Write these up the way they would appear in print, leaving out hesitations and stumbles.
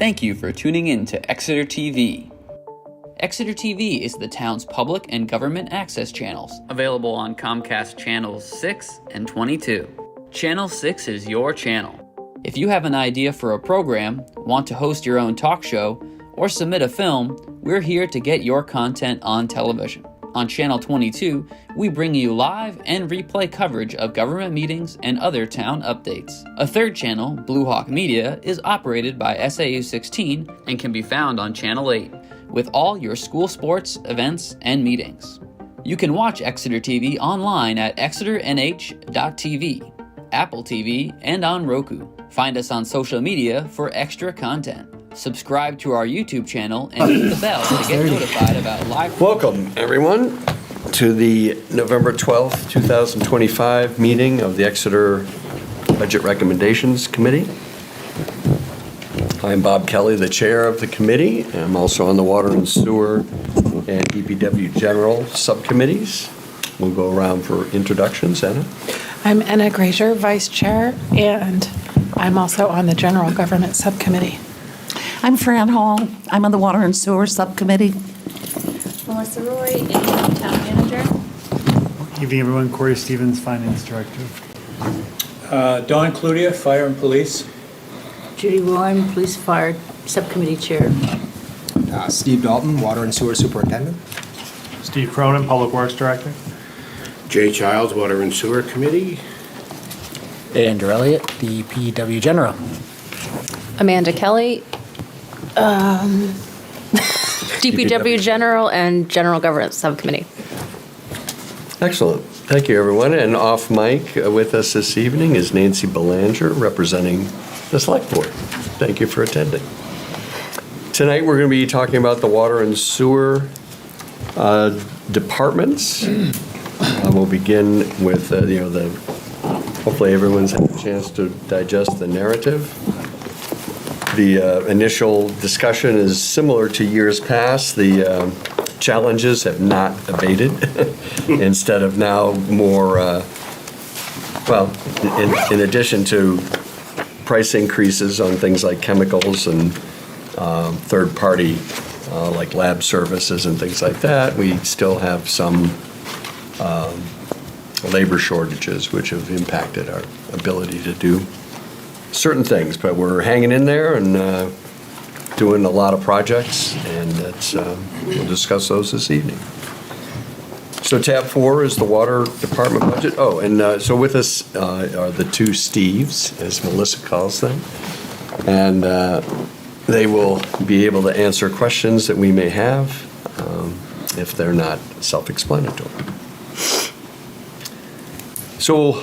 Thank you for tuning in to Exeter TV. Exeter TV is the town's public and government access channels, available on Comcast Channels 6 and 22. Channel 6 is your channel. If you have an idea for a program, want to host your own talk show, or submit a film, we're here to get your content on television. On Channel 22, we bring you live and replay coverage of government meetings and other town updates. A third channel, Blue Hawk Media, is operated by SAU 16 and can be found on Channel 8, with all your school sports, events, and meetings. You can watch Exeter TV online at exeternh.tv, Apple TV, and on Roku. Find us on social media for extra content. Subscribe to our YouTube channel and hit the bell to get notified about live... Welcome, everyone, to the November 12th, 2025 meeting of the Exeter Budget Recommendations Committee. I'm Bob Kelly, the chair of the committee. I'm also on the Water and Sewer and DPW General Subcommittees. We'll go around for introductions. Anna? I'm Anna Grazier, vice chair, and I'm also on the General Government Subcommittee. I'm Fran Hall. I'm on the Water and Sewer Subcommittee. Melissa Roy, interim town manager. Evening, everyone. Corey Stevens, finance director. Don Cludia, fire and police. Judy Warren, police fire subcommittee chair. Steve Dalton, water and sewer superintendent. Steve Cronin, public works director. Jay Childs, water and sewer committee. Andrew Elliott, the PW general. Amanda Kelly, DPW general and general government subcommittee. Excellent. Thank you, everyone. And off mic with us this evening is Nancy Belanger, representing the Select Board. Thank you for attending. Tonight, we're going to be talking about the water and sewer departments. We'll begin with, hopefully everyone's had a chance to digest the narrative. The initial discussion is similar to years past. The challenges have not abated. Instead of now more, in addition to price increases on things like chemicals and third-party like lab services and things like that, we still have some labor shortages which have impacted our ability to do certain things, but we're hanging in there and doing a lot of projects, and we'll discuss those this evening. So tab 4 is the water department budget. Oh, and so with us are the two Steves, as Melissa calls them, and they will be able to answer questions that we may have if they're not self-explanatory. So,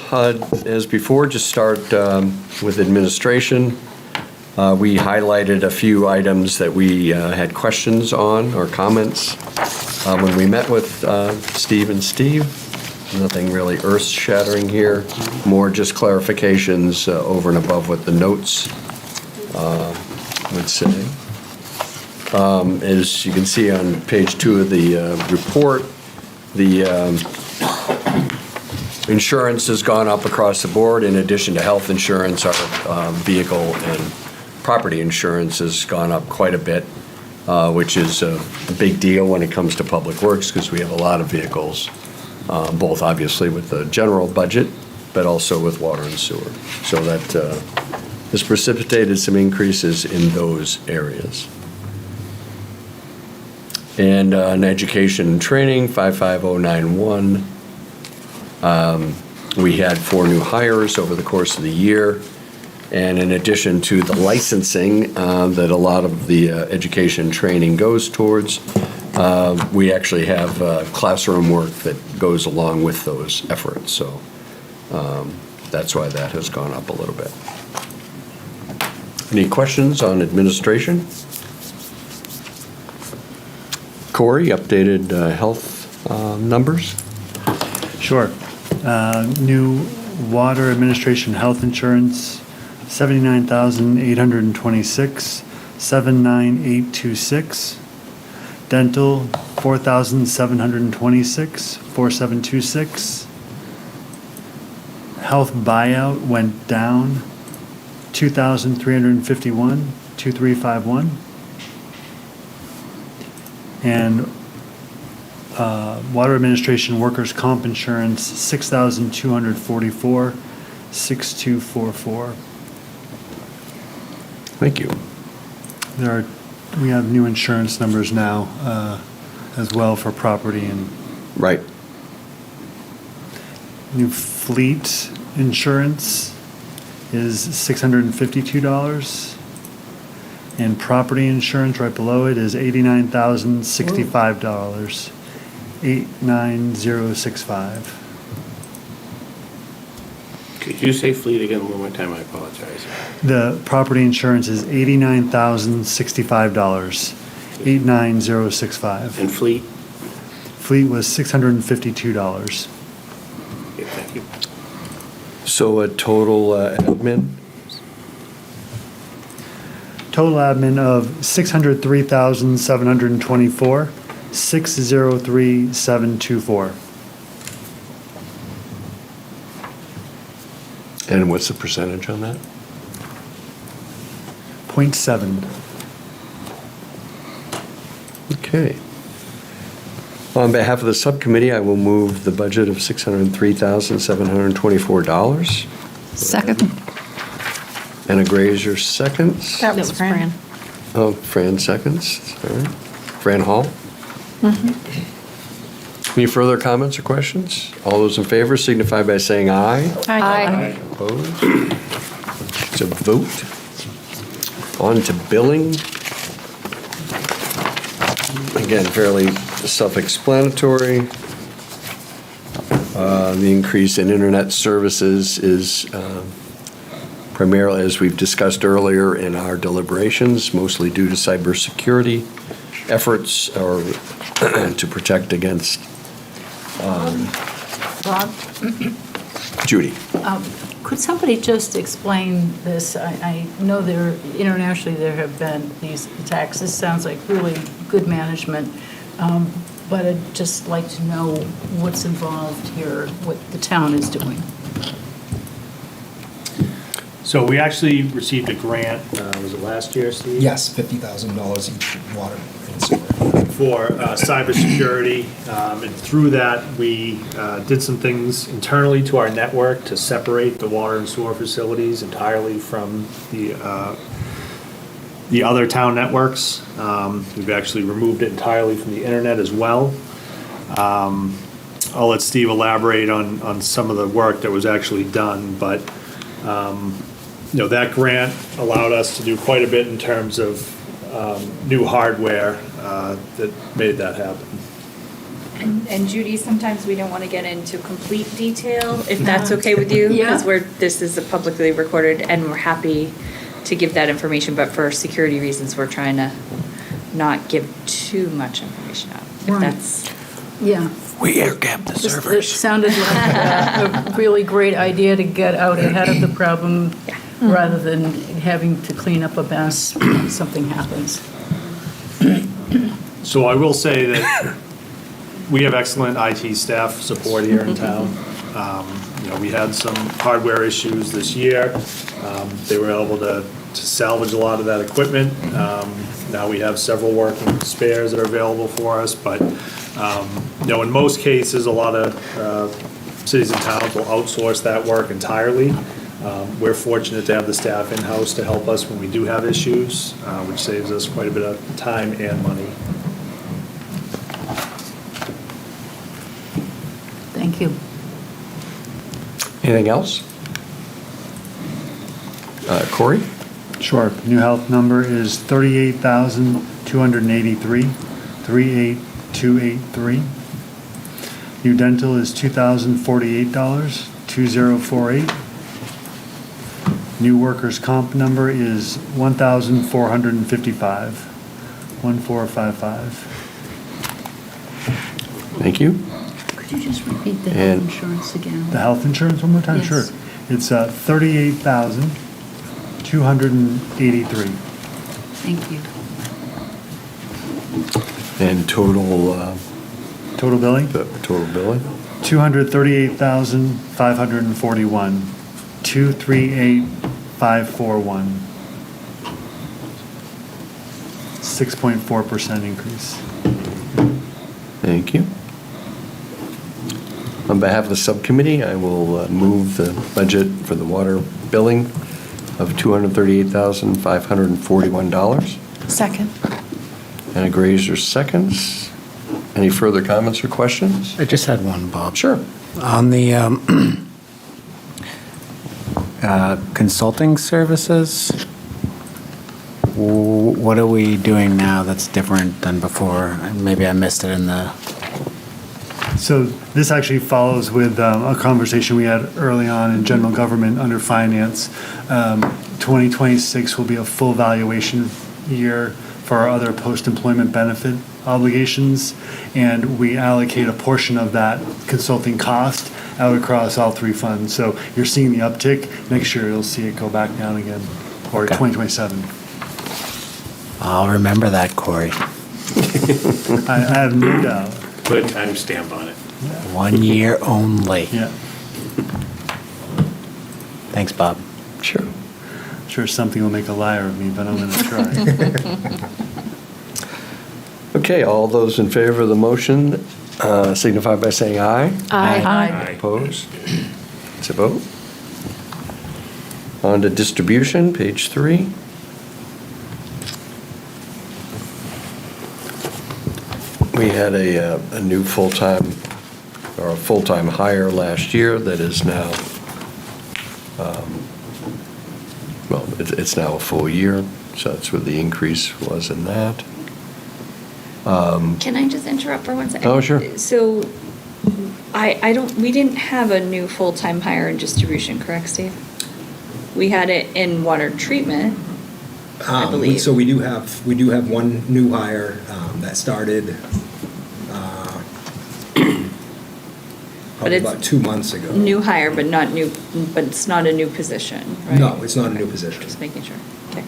as before, just start with administration. We highlighted a few items that we had questions on or comments when we met with Steve and Steve. Nothing really earth-shattering here, more just clarifications over and above what the notes would say. As you can see on page 2 of the report, the insurance has gone up across the board. In addition to health insurance, our vehicle and property insurance has gone up quite a bit, which is a big deal when it comes to public works because we have a lot of vehicles, both obviously with the general budget, but also with water and sewer. So that has precipitated some increases in those areas. And in education and training, 55091. We had 4 new hires over the course of the year, and in addition to the licensing that a lot of the education training goes towards, we actually have classroom work that goes along with those efforts, so that's why that has gone up a little bit. Any questions on administration? Corey, updated health numbers? Sure. New water administration health insurance, $79,826, 79826. Dental, $4,726, 4726. Health buyout went down, $2,351, 2351. And Water Administration Workers' Comp Insurance, 6,244, 6244. Thank you. We have new insurance numbers now as well for property, and Right. new fleet insurance is $652. And property insurance right below it is $89,065, 89065. Could you say fleet again one more time? I apologize. The property insurance is $89,065, 89065. And fleet? Fleet was $652. Okay, thank you. So a total admin? Total admin of $603,724, 603,724. And what's the percentage on that? 0.7. Okay. On behalf of the subcommittee, I will move the budget of $603,724. Second. Anna Grazier seconds. That was Fran. Oh, Fran seconds. All right. Fran Hall? Any further comments or questions? All those in favor signify by saying aye. Aye. Opposed? It's a vote. On to billing. Again, fairly self-explanatory. The increase in internet services is primarily, as we've discussed earlier in our deliberations, mostly due to cybersecurity efforts or to protect against. Bob, Judy. could somebody just explain this? I know internationally there have been these attacks. This sounds like really good management, but I'd just like to know what's involved here, what the town is doing. So we actually received a grant, was it last year, Steve? Yes, $50,000 each water and sewer. For cybersecurity, and through that, we did some things internally to our network to separate the water and sewer facilities entirely from the other town networks. We've actually removed it entirely from the internet as well. I'll let Steve elaborate on some of the work that was actually done, but that grant allowed us to do quite a bit in terms of new hardware that made that happen. And Judy, sometimes we don't want to get into complete detail, if that's okay with you, because this is a publicly recorded, and we're happy to give that information, but for security reasons, we're trying to not give too much information out. If that's Yeah. We air gap the It servers. sounded like a really great idea to get out ahead of the problem rather than having to clean up a mess when something happens. So I will say that we have excellent IT staff support here in town. We had some hardware issues this year. They were able to salvage a lot of that equipment. Now we have several working spares that are available for us, but in most cases, a lot of cities and towns will outsource that work entirely. We're fortunate to have the staff in-house to help us when we do have issues, which saves us quite a bit of time and money. Thank you. Anything else? Corey? Sure. New health number is 38,283, 38283. New dental is $2,048, 2048. New workers' comp number is 1,455, 1455. Thank you. Could you just repeat the And- health insurance again? The health insurance one more time? Yes. Sure. It's 38,283. Thank you. And total Total billing? billing? 238,541, 238,541. 6.4% increase. Thank you. On behalf of the subcommittee, I will move the budget for the water billing of $238,541. Second. Anna Grazer seconds. Any further comments or questions? I just had one, Bob. Sure. On the consulting services, what are we doing now that's different than before? Maybe I missed it in the... So this actually follows with a conversation we had early on in general government under finance. 2026 will be a full valuation year for our other post-employment benefit obligations, and we allocate a portion of that consulting cost out across all three funds. So you're seeing the uptick. Next year, you'll see it go back down again, or 2027. I'll remember that, Corey. I have no doubt. Put a timestamp on it. 1 year only. Yeah, Thanks, Bob. Sure. sure something will make a liar of me, but I'm going to try. Okay, all those in favor of the motion signify by saying aye. Aye. Opposed? It's a vote. On to distribution, page 3. We had a new full-time, or a full-time hire last year that is now, well, it's now a full year, so that's where the increase was in that. Can I just interrupt for 1 second? Oh, sure. So we didn't have a new full-time hire in distribution, correct, Steve? We had it in water treatment, I believe. So we do have one new hire that started probably it's about 2 months ago. New hire, but it's not a new position, right? No, it's not a new position. Just making sure, okay.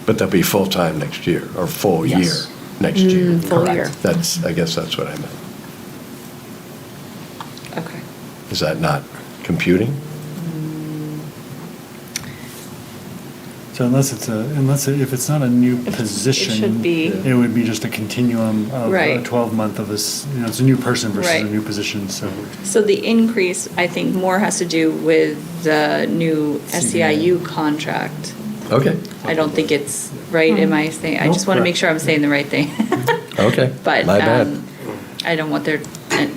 But they'll be full-time next year, or full year Yes. next year. Full year. I guess that's what I meant. Okay. Is that not computing? So if it's not a new position, should be. it would be just a continuum of Right. a 12-month of this, it's a new person versus a Right. new position, so. So the increase, I think, more has to do with the new SEIU contract. Okay, I don't think it's, right, am I saying, I just want to make sure I'm saying the right thing. okay. But My bad. I don't want their,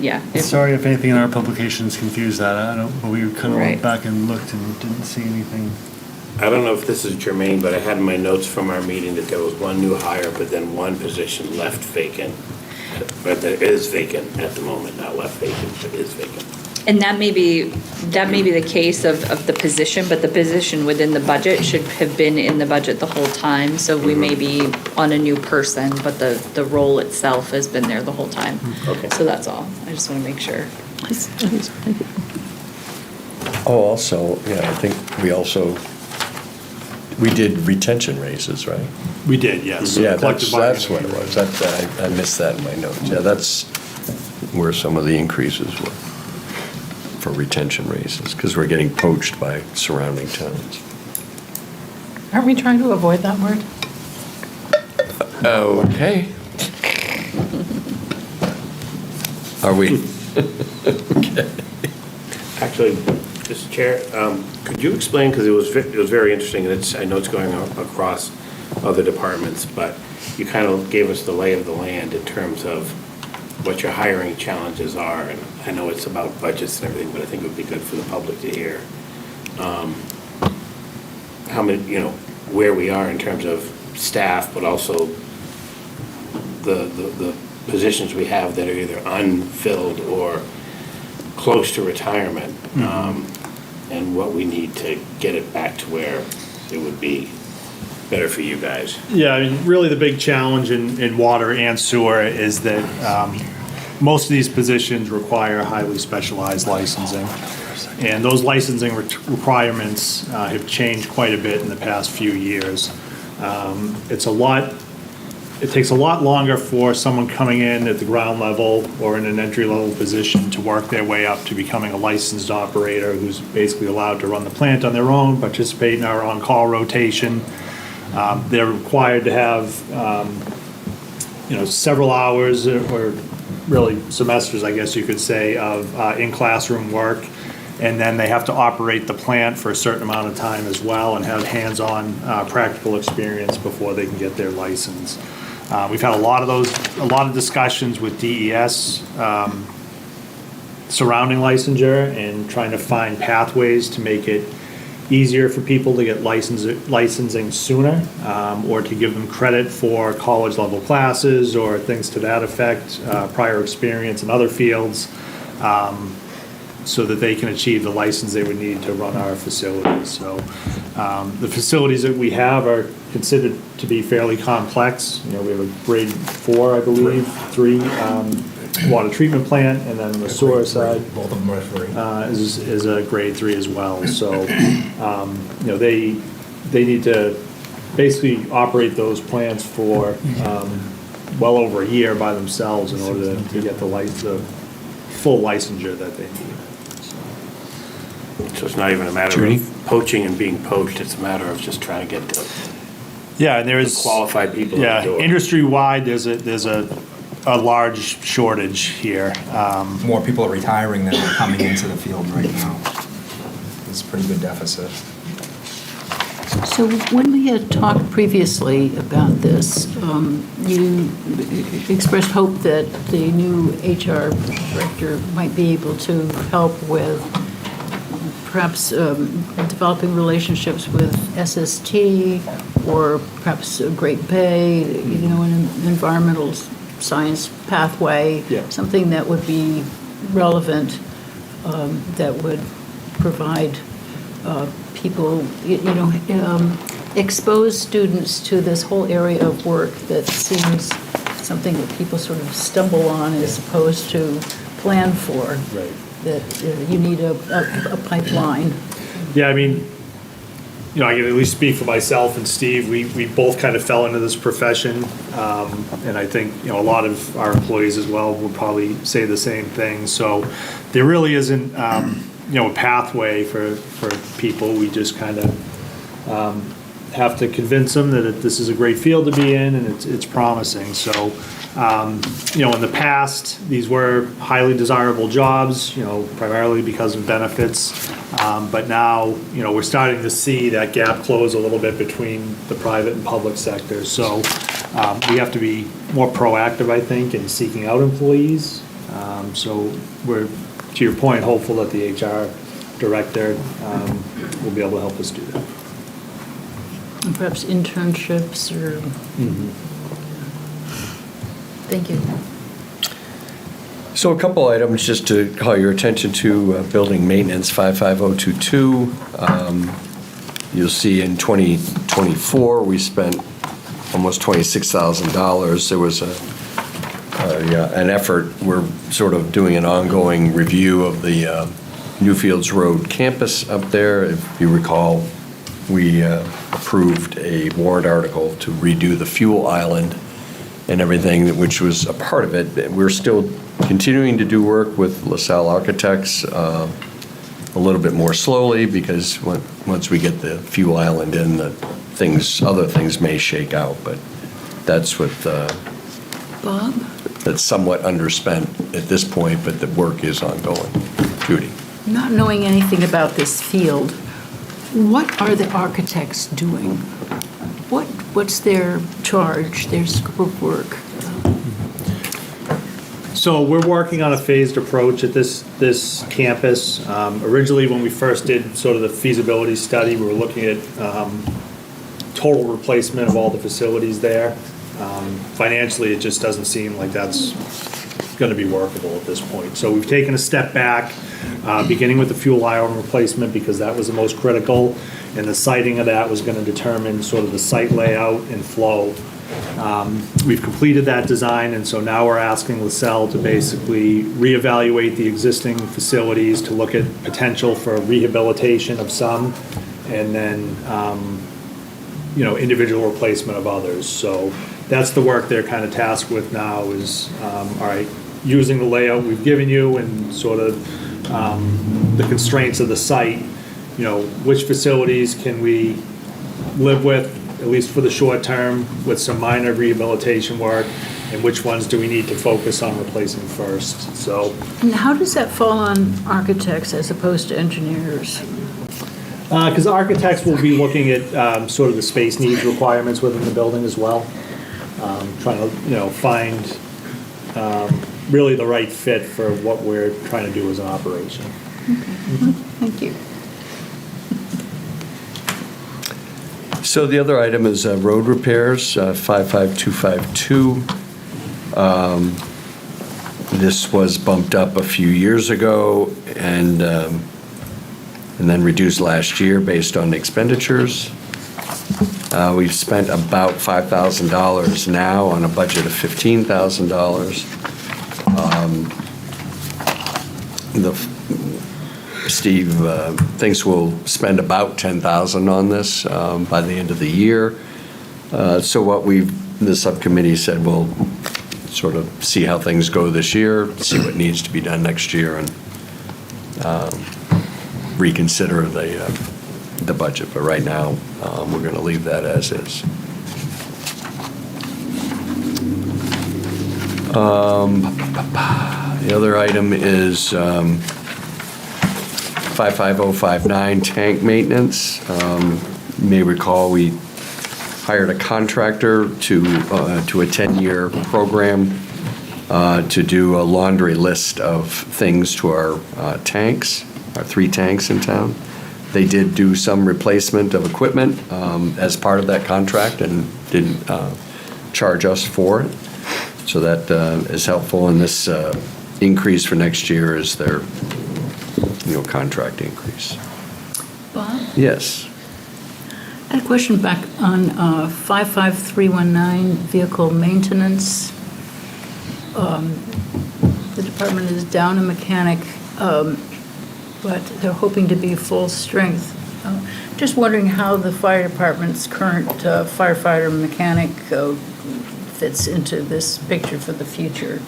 yeah. Sorry if anything in our publications confused that, but we kind of Right. went back and looked and didn't see anything. I don't know if this is germane, but I had in my notes from our meeting that there was one new hire, but then one position left vacant. But there is vacant at the moment, not left vacant, but is vacant. And that may be the case of the position, but the position within the budget should have been in the budget the whole time. So we may be on a new person, but the role itself has been there the whole time. Okay. So that's all. I just want to make sure. Oh, also, yeah, I think we did retention raises, right? We did, yes. Yeah, Collective that's what bargaining it was. I missed that in my notes. Yeah, that's where some of the increases were for retention raises, because we're getting poached by surrounding towns. Aren't we trying to avoid that word? Okay. Are we? Okay. Actually, Mr. Chair, could you explain, because it was very interesting, and I know it's going across other departments, but you kind of gave us the lay of the land in terms of what your hiring challenges are, and I know it's about budgets and everything, but I think it would be good for the public to hear how many, where we are in terms of staff, but also the positions we have that are either unfilled or close to retirement, and what we need to get it back to where it would be better for you guys. Yeah, I mean, really the big challenge in water and sewer is that most of these positions require highly specialized licensing. And those licensing requirements have changed quite a bit in the past few years. It takes a lot longer for someone coming in at the ground level or in an entry-level position to work their way up to becoming a licensed operator who's basically allowed to run the plant on their own, participate in our on-call rotation. They're required to have, several hours or really semesters, I guess you could say, of in-classroom work. And then they have to operate the plant for a certain amount of time as well and have hands-on practical experience before they can get their license. We've had a lot of discussions with DES surrounding licensure and trying to find pathways to make it easier for people to get licensing sooner, or to give them credit for college-level classes or things to that effect, prior experience in other fields, so that they can achieve the license they would need to run our facilities. So the facilities that we have are considered to be fairly complex. We have a grade 4, I believe, 3 water treatment plant, and then on the sewer side, both of them are 3. Is a grade 3 as well. So they need to basically operate those plants for well over a year by themselves in order to get the full licensure that they need. So it's not even a matter of poaching and being poached, it's a matter of just trying to get the and there is qualified people in the door. Industry-wide, there's a large shortage here. More people are retiring than are coming into the field right now. It's a pretty good deficit. So when we had talked previously about this, you expressed hope that the new HR director might be able to help with perhaps developing relationships with SST or perhaps Great Bay, an environmental science pathway, something that would be relevant, that would provide people, expose students to this whole area of work that seems something that people sort of stumble on as opposed to plan for. Right. That you need a pipeline. Yeah, I mean, I can at least speak for myself and Steve. We both kind of fell into this profession, and I think a lot of our employees as well would probably say the same thing. So there really isn't a pathway for people. We just kind of have to convince them that this is a great field to be in and it's promising. So in the past, these were highly desirable jobs, primarily because of benefits. But now, we're starting to see that gap close a little bit between the private and public sectors. So we have to be more proactive, I think, in seeking out employees. So we're, to your point, hopeful that the HR director will be able to help us do that. And perhaps internships or... Thank you. So a couple items just to call your attention to, building maintenance 55022. You'll see in 2024, we spent almost $26,000. There was an effort. We're sort of doing an ongoing review of the Newfields Road campus up there. If you recall, we approved a warrant article to redo the fuel island and everything, which was a part of it. We're still continuing to do work with LaSalle Architects a little bit more slowly, because once we get the fuel island in, other things may shake out, but that's what Bob? That's somewhat underspent at this point, but the work is ongoing. Judy. Not knowing anything about this field, what are the architects doing? What's their charge, their scope of work? So we're working on a phased approach at this campus. Originally, when we first did sort of the feasibility study, we were looking at total replacement of all the facilities there. Financially, it just doesn't seem like that's going to be workable at this point. So we've taken a step back, beginning with the fuel island replacement, because that was the most critical, and the siting of that was going to determine sort of the site layout and flow. We've completed that design, and so now we're asking LaSalle to basically reevaluate the existing facilities to look at potential for rehabilitation of some, and then individual replacement of others. So that's the work they're kind of tasked with now is, all right, using the layout we've given you and sort of the constraints of the site, which facilities can we live with at least for the short term, with some minor rehabilitation work, and which ones do we need to focus on replacing first. So, And how does that fall on architects as opposed to engineers? because architects will be looking at sort of the space needs requirements within the building as well, trying to, find really the right fit for what we're trying to do as an operation. Thank you. So the other item is road repairs, 55252. This was bumped up a few years ago and then reduced last year based on expenditures. We've spent about $5,000 now on a budget of $15,000. Steve thinks we'll spend about $10,000 on this by the end of the year. So what the subcommittee said, we'll sort of see how things go this year, see what needs to be done next year, and reconsider the budget. But right now, we're going to leave that as is. The other item is 55059, tank maintenance. You may recall we hired a contractor to a 10-year program to do a laundry list of things to our tanks, our 3 tanks in town. They did do some replacement of equipment as part of that contract and didn't charge us for it. So that is helpful, and this increase for next year is their contract increase. Bob? Yes. I had a question back on 55319, vehicle maintenance. The department is down a mechanic, but they're hoping to be full strength. Just wondering how the fire department's current firefighter mechanic fits into this picture for the future.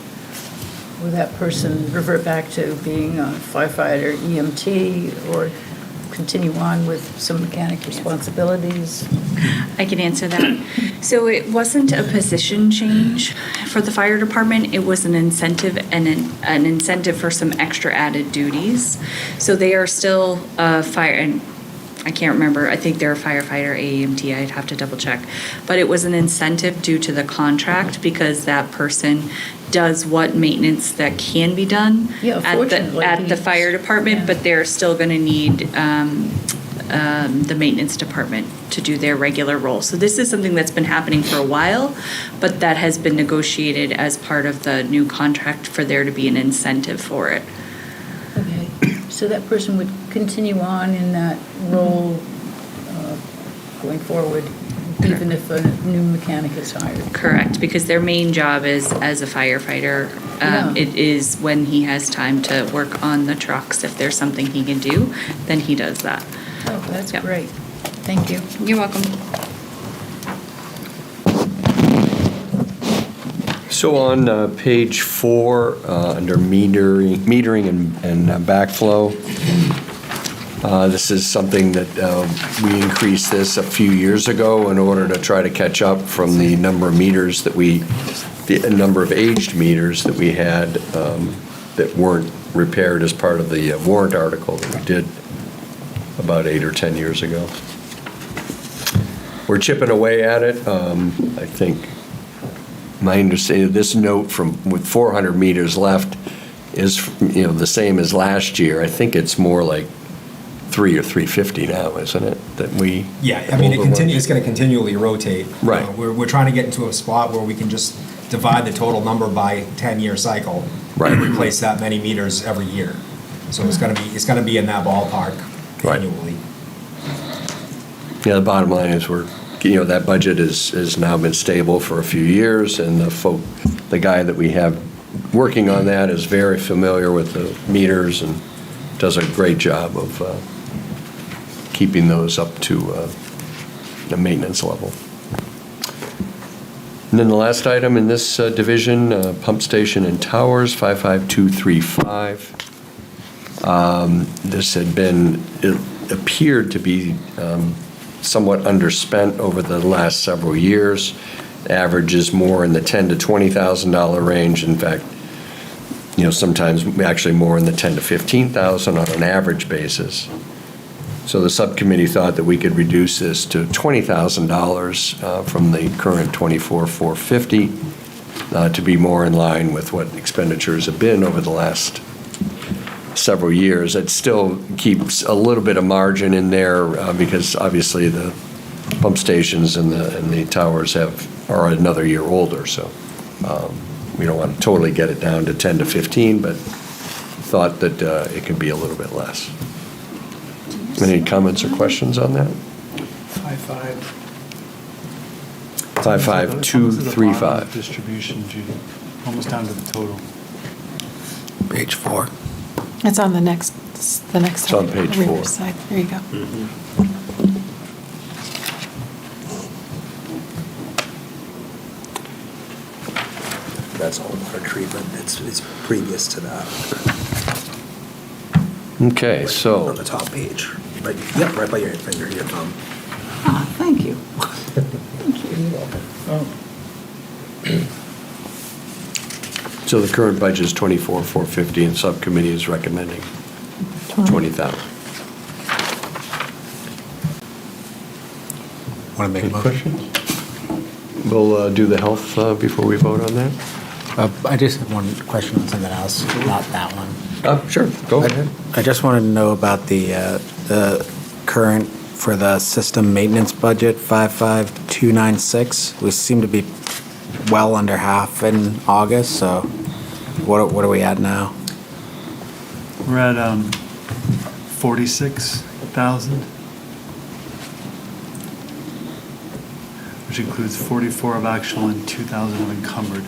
Will that person revert back to being a firefighter EMT or continue on with some mechanic responsibilities? I can answer that. So it wasn't a position change for the fire department. It was an incentive and an incentive for some extra added duties. So they are still fire, and I can't remember. I think they're a firefighter AEMT. I'd have to double check. But it was an incentive due to the contract because that person does what maintenance that can be done at the fire department, but they're still going to need the maintenance department to do their regular role. So this is something that's been happening for a while, but that has been negotiated as part of the new contract for there to be an incentive for it. Okay, so that person would continue on in that role going forward, even if a new mechanic is hired? Correct, because their main job is as a firefighter. It is when he has time to work on the trucks. If there's something he can do, then he does that. Oh, that's great. Thank you. You're welcome. So on page 4, under metering and backflow, this is something that we increased this a few years ago in order to try to catch up from the number of meters that the number of aged meters that we had that weren't repaired as part of the warrant article that we did about 8 or 10 years ago. We're chipping away at it. I think my understanding, this note with 400 meters left is the same as last year. I think it's more like 3 or 350 now, isn't it? That we Yeah, I mean, it's going to continually rotate. Right. We're trying to get into a spot where we can just divide the total number by 10-year cycle. Right. And replace that many meters every year. So it's going to be in that ballpark annually. Yeah, the bottom line is that budget has now been stable for a few years, and the guy that we have working on that is very familiar with the meters and does a great job of keeping those up to the maintenance level. And then the last item in this division, pump station and towers, 55235. This it appeared to be somewhat underspent over the last several years. Average is more in the $10,000 to $20,000 range. In fact, sometimes actually more in the $10,000 to $15,000 on an average basis. So the subcommittee thought that we could reduce this to $20,000 from the current $24,450 to be more in line with what expenditures have been over the last several years. It still keeps a little bit of margin in there because obviously the pump stations and the towers are another year older. So we don't want to totally get it down to 10 to 15, but thought that it could be a little bit less. Any comments or questions on that? 55235. Distribution, Judy, almost down to the total. Page 4. It's on the next It's on page 4. reverse side. There you go. That's all water treatment. It's previous to that. Okay, so On the top page. Right, yep, right by your finger, your thumb. Ah, thank you. So the current budget is $24,450, and subcommittee is recommending $20,000. Want to make a Any motion? questions? We'll do the health before we vote on that. I just have one question on something else, not that one. Sure, go ahead. I just wanted to know about the current for the system maintenance budget, 55296. We seem to be well under half in August, so what are we at now? We're at 46,000, which includes 44 of actual and 2,000 of encumbered.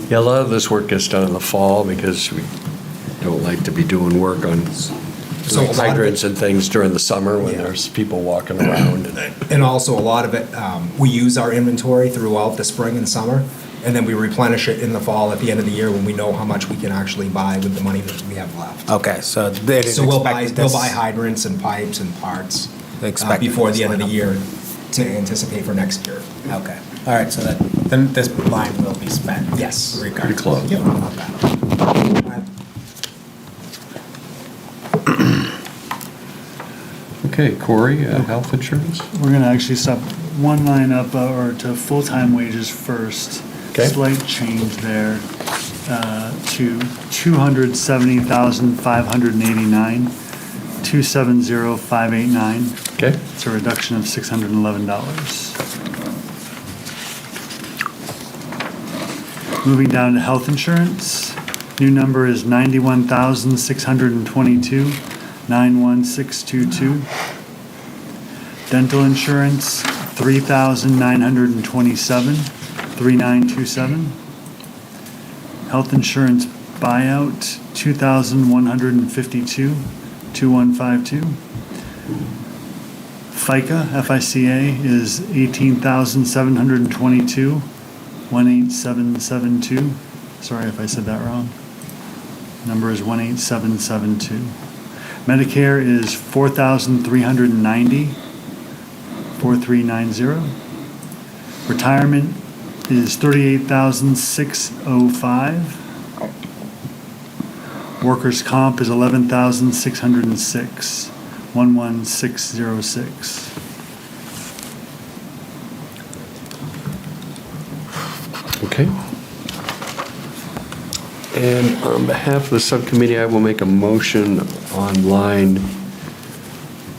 Yeah, a lot of this work gets done in the fall because we don't like to be doing work on So a lot of hydrants and things during the summer when there's people walking around. And also, a lot of it, we use our inventory throughout the spring and summer, and then we replenish it in the fall at the end of the year when we know how much we can actually buy with the money that we have left. Okay, so they didn't So we'll buy expect this. hydrants and pipes and parts Expect before this the end of the line year to anticipate for next year. Okay, all right, so then this line will be spent. Yes. Regardless. Pretty close. Yep. Not bad. Okay, Corey, health insurance? We're going to actually stop one line up or to full-time wages first. Okay. Slight change there to 270,589, 270,589. Okay. It's a reduction of $611. Moving down to health insurance, new number is 91,622, 91622. Dental insurance, 3,927, 3927. Health insurance buyout, 2,152, 2152. FICA, FICA is 18,722, 18772. Sorry if I said that wrong. Number is 18772. Medicare is 4,390, 4390. Retirement is 38,605. Workers' comp is 11,606, 11606. Okay. And on behalf of the subcommittee, I will make a motion on line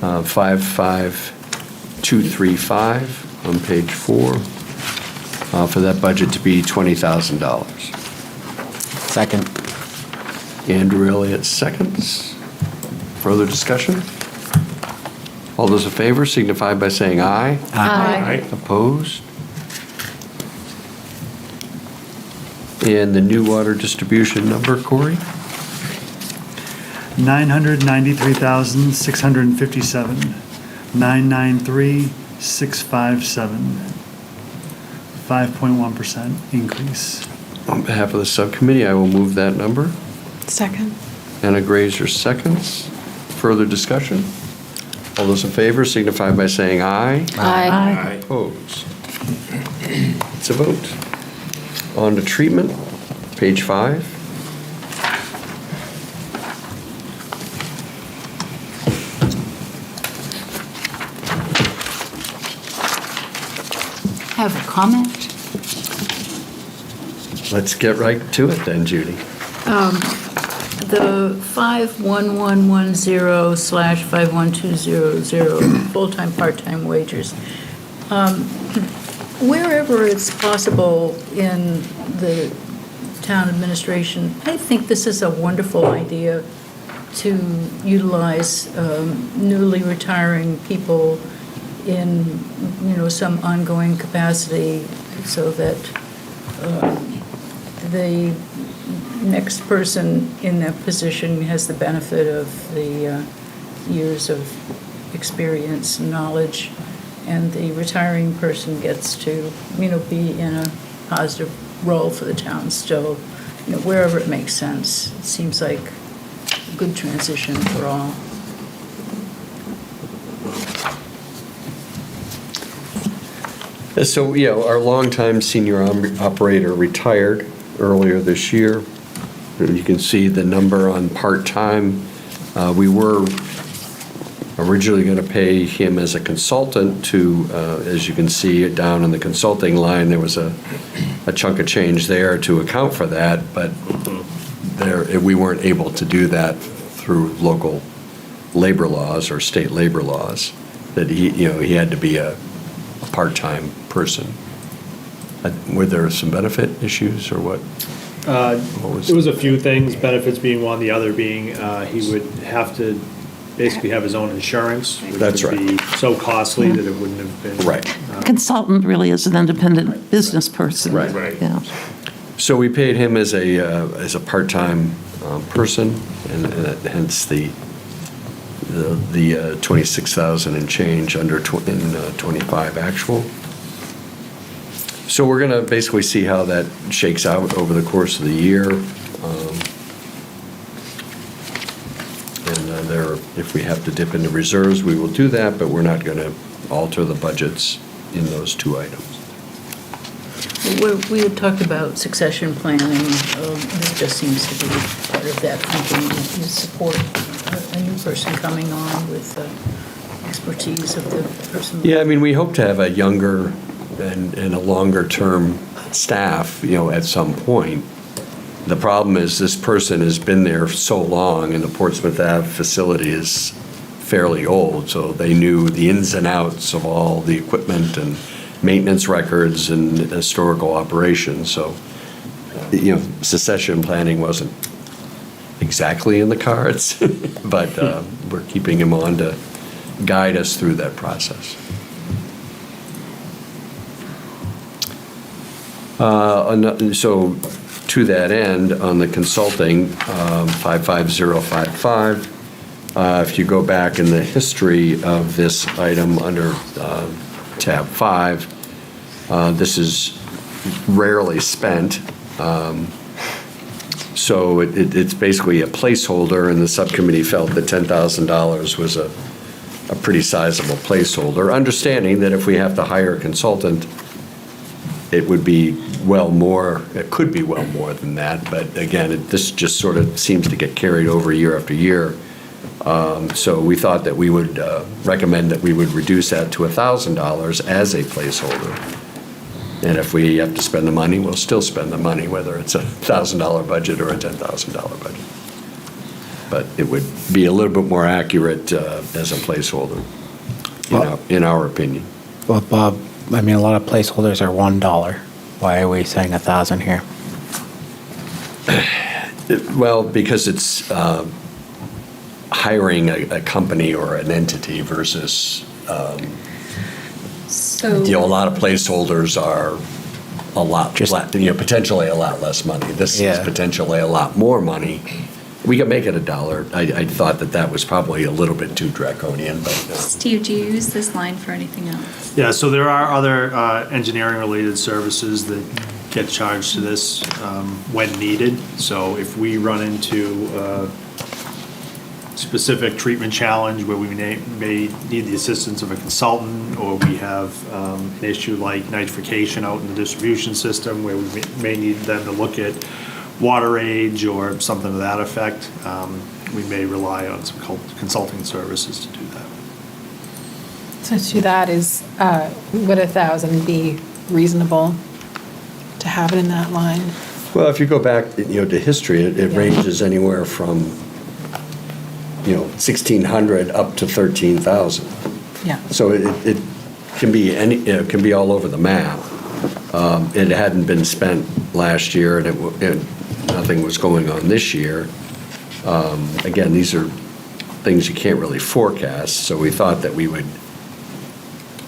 55235 on page 4 for that budget to be $20,000. Second. Andrew Elliott seconds. Further discussion? All those in favor signify by saying aye. Aye. Opposed? And the new water distribution number, Corey? 993,657, 993,657. 5.1% increase. On behalf of the subcommittee, I will move that number. Second. Anna Grazer seconds. further discussion? All those in favor signify by saying aye. Aye. Opposed? It's a vote. On to treatment, page 5. Have a comment? Let's get right to it then, Judy. The 51110/51200, full-time, part-time wages. Wherever it's possible in the town administration, I think this is a wonderful idea to utilize newly retiring people in, some ongoing capacity so that the next person in that position has the benefit of the years of experience and knowledge, and the retiring person gets to, be in a positive role for the town still, wherever it makes sense. It seems like a good transition for all. So, our longtime senior operator retired earlier this year. And you can see the number on part-time. We were originally going to pay him as a consultant to, as you can see down in the consulting line, there was a chunk of change there to account for that, but we weren't able to do that through local labor laws or state labor laws, that he had to be a part-time person. Were there some benefit issues or what? There was a few things, benefits being one, the other being he would have to basically have his own insurance, which That's would right. be so costly that it wouldn't have been. Right. Consultant really is an independent business person. Right. Yeah. So we paid him as a part-time person, and hence the 26,000 and change under in 25 actual. So we're going to basically see how that shakes out over the course of the year. If we have to dip into reserves, we will do that, but we're not going to alter the budgets in those two items. We had talked about succession planning. This just seems to be part of that thinking. You support a new person coming on with expertise of the person. Yeah, we hope to have a younger and a longer-term staff, at some point. The problem is this person has been there so long, and the Portsmouth Ave facility is fairly old, so they knew the ins and outs of all the equipment and maintenance records and historical operations. So, succession planning wasn't exactly in the cards, but we're keeping him on to guide us through that process. So, to that end, on the consulting, 55055, if you go back in the history of this item under tab 5, this is rarely spent. So it's basically a placeholder, and the subcommittee felt that $10,000 was a pretty sizable placeholder, understanding that if we have to hire a consultant, it would be it could be well more than that, but again, this just sort of seems to get carried over year after year. So we thought that we would recommend that we would reduce that to $1,000 as a placeholder. And if we have to spend the money, we'll still spend the money, whether it's a $1,000 budget or a $10,000 budget. But it would be a little bit more accurate as a placeholder, in our opinion. Well, Bob, a lot of placeholders are $1. Why are we saying 1,000 here? Well, because it's hiring a company or an entity versus, a lot of placeholders are a lot, potentially a lot less money. This is potentially a lot more money. We could make it $1. I thought that was probably a little bit too draconian, but. Steve, do you use this line for anything else? Yeah, so there are other engineering-related services that get charged to this when needed. So if we run into specific treatment challenge where we may need the assistance of a consultant, or we have an issue like nitrification out in the distribution system where we may need them to look at water age or something to that effect, we may rely on some consulting services to do that. So to that is, would 1,000 be reasonable to have it in that line? Well, if you go back, to history, it ranges anywhere from, 1,600 up to 13,000. Yeah. So it can be it can be all over the map. It hadn't been spent last year, and nothing was going on this year. Again, these are things you can't really forecast, so we thought that we would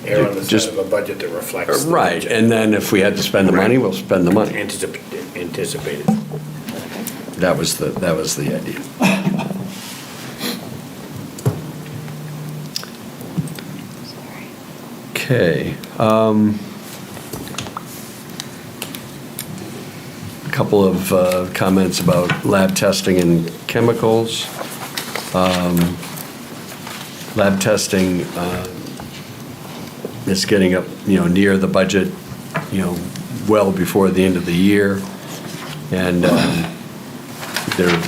Err on the side of a budget that reflects. the right, budget. and then if we had to spend the money, we'll spend the money. Anticipated. That was the idea. Okay. A couple of comments about lab testing and chemicals. Lab testing is getting up, near the budget, well before the end of the year. And they're,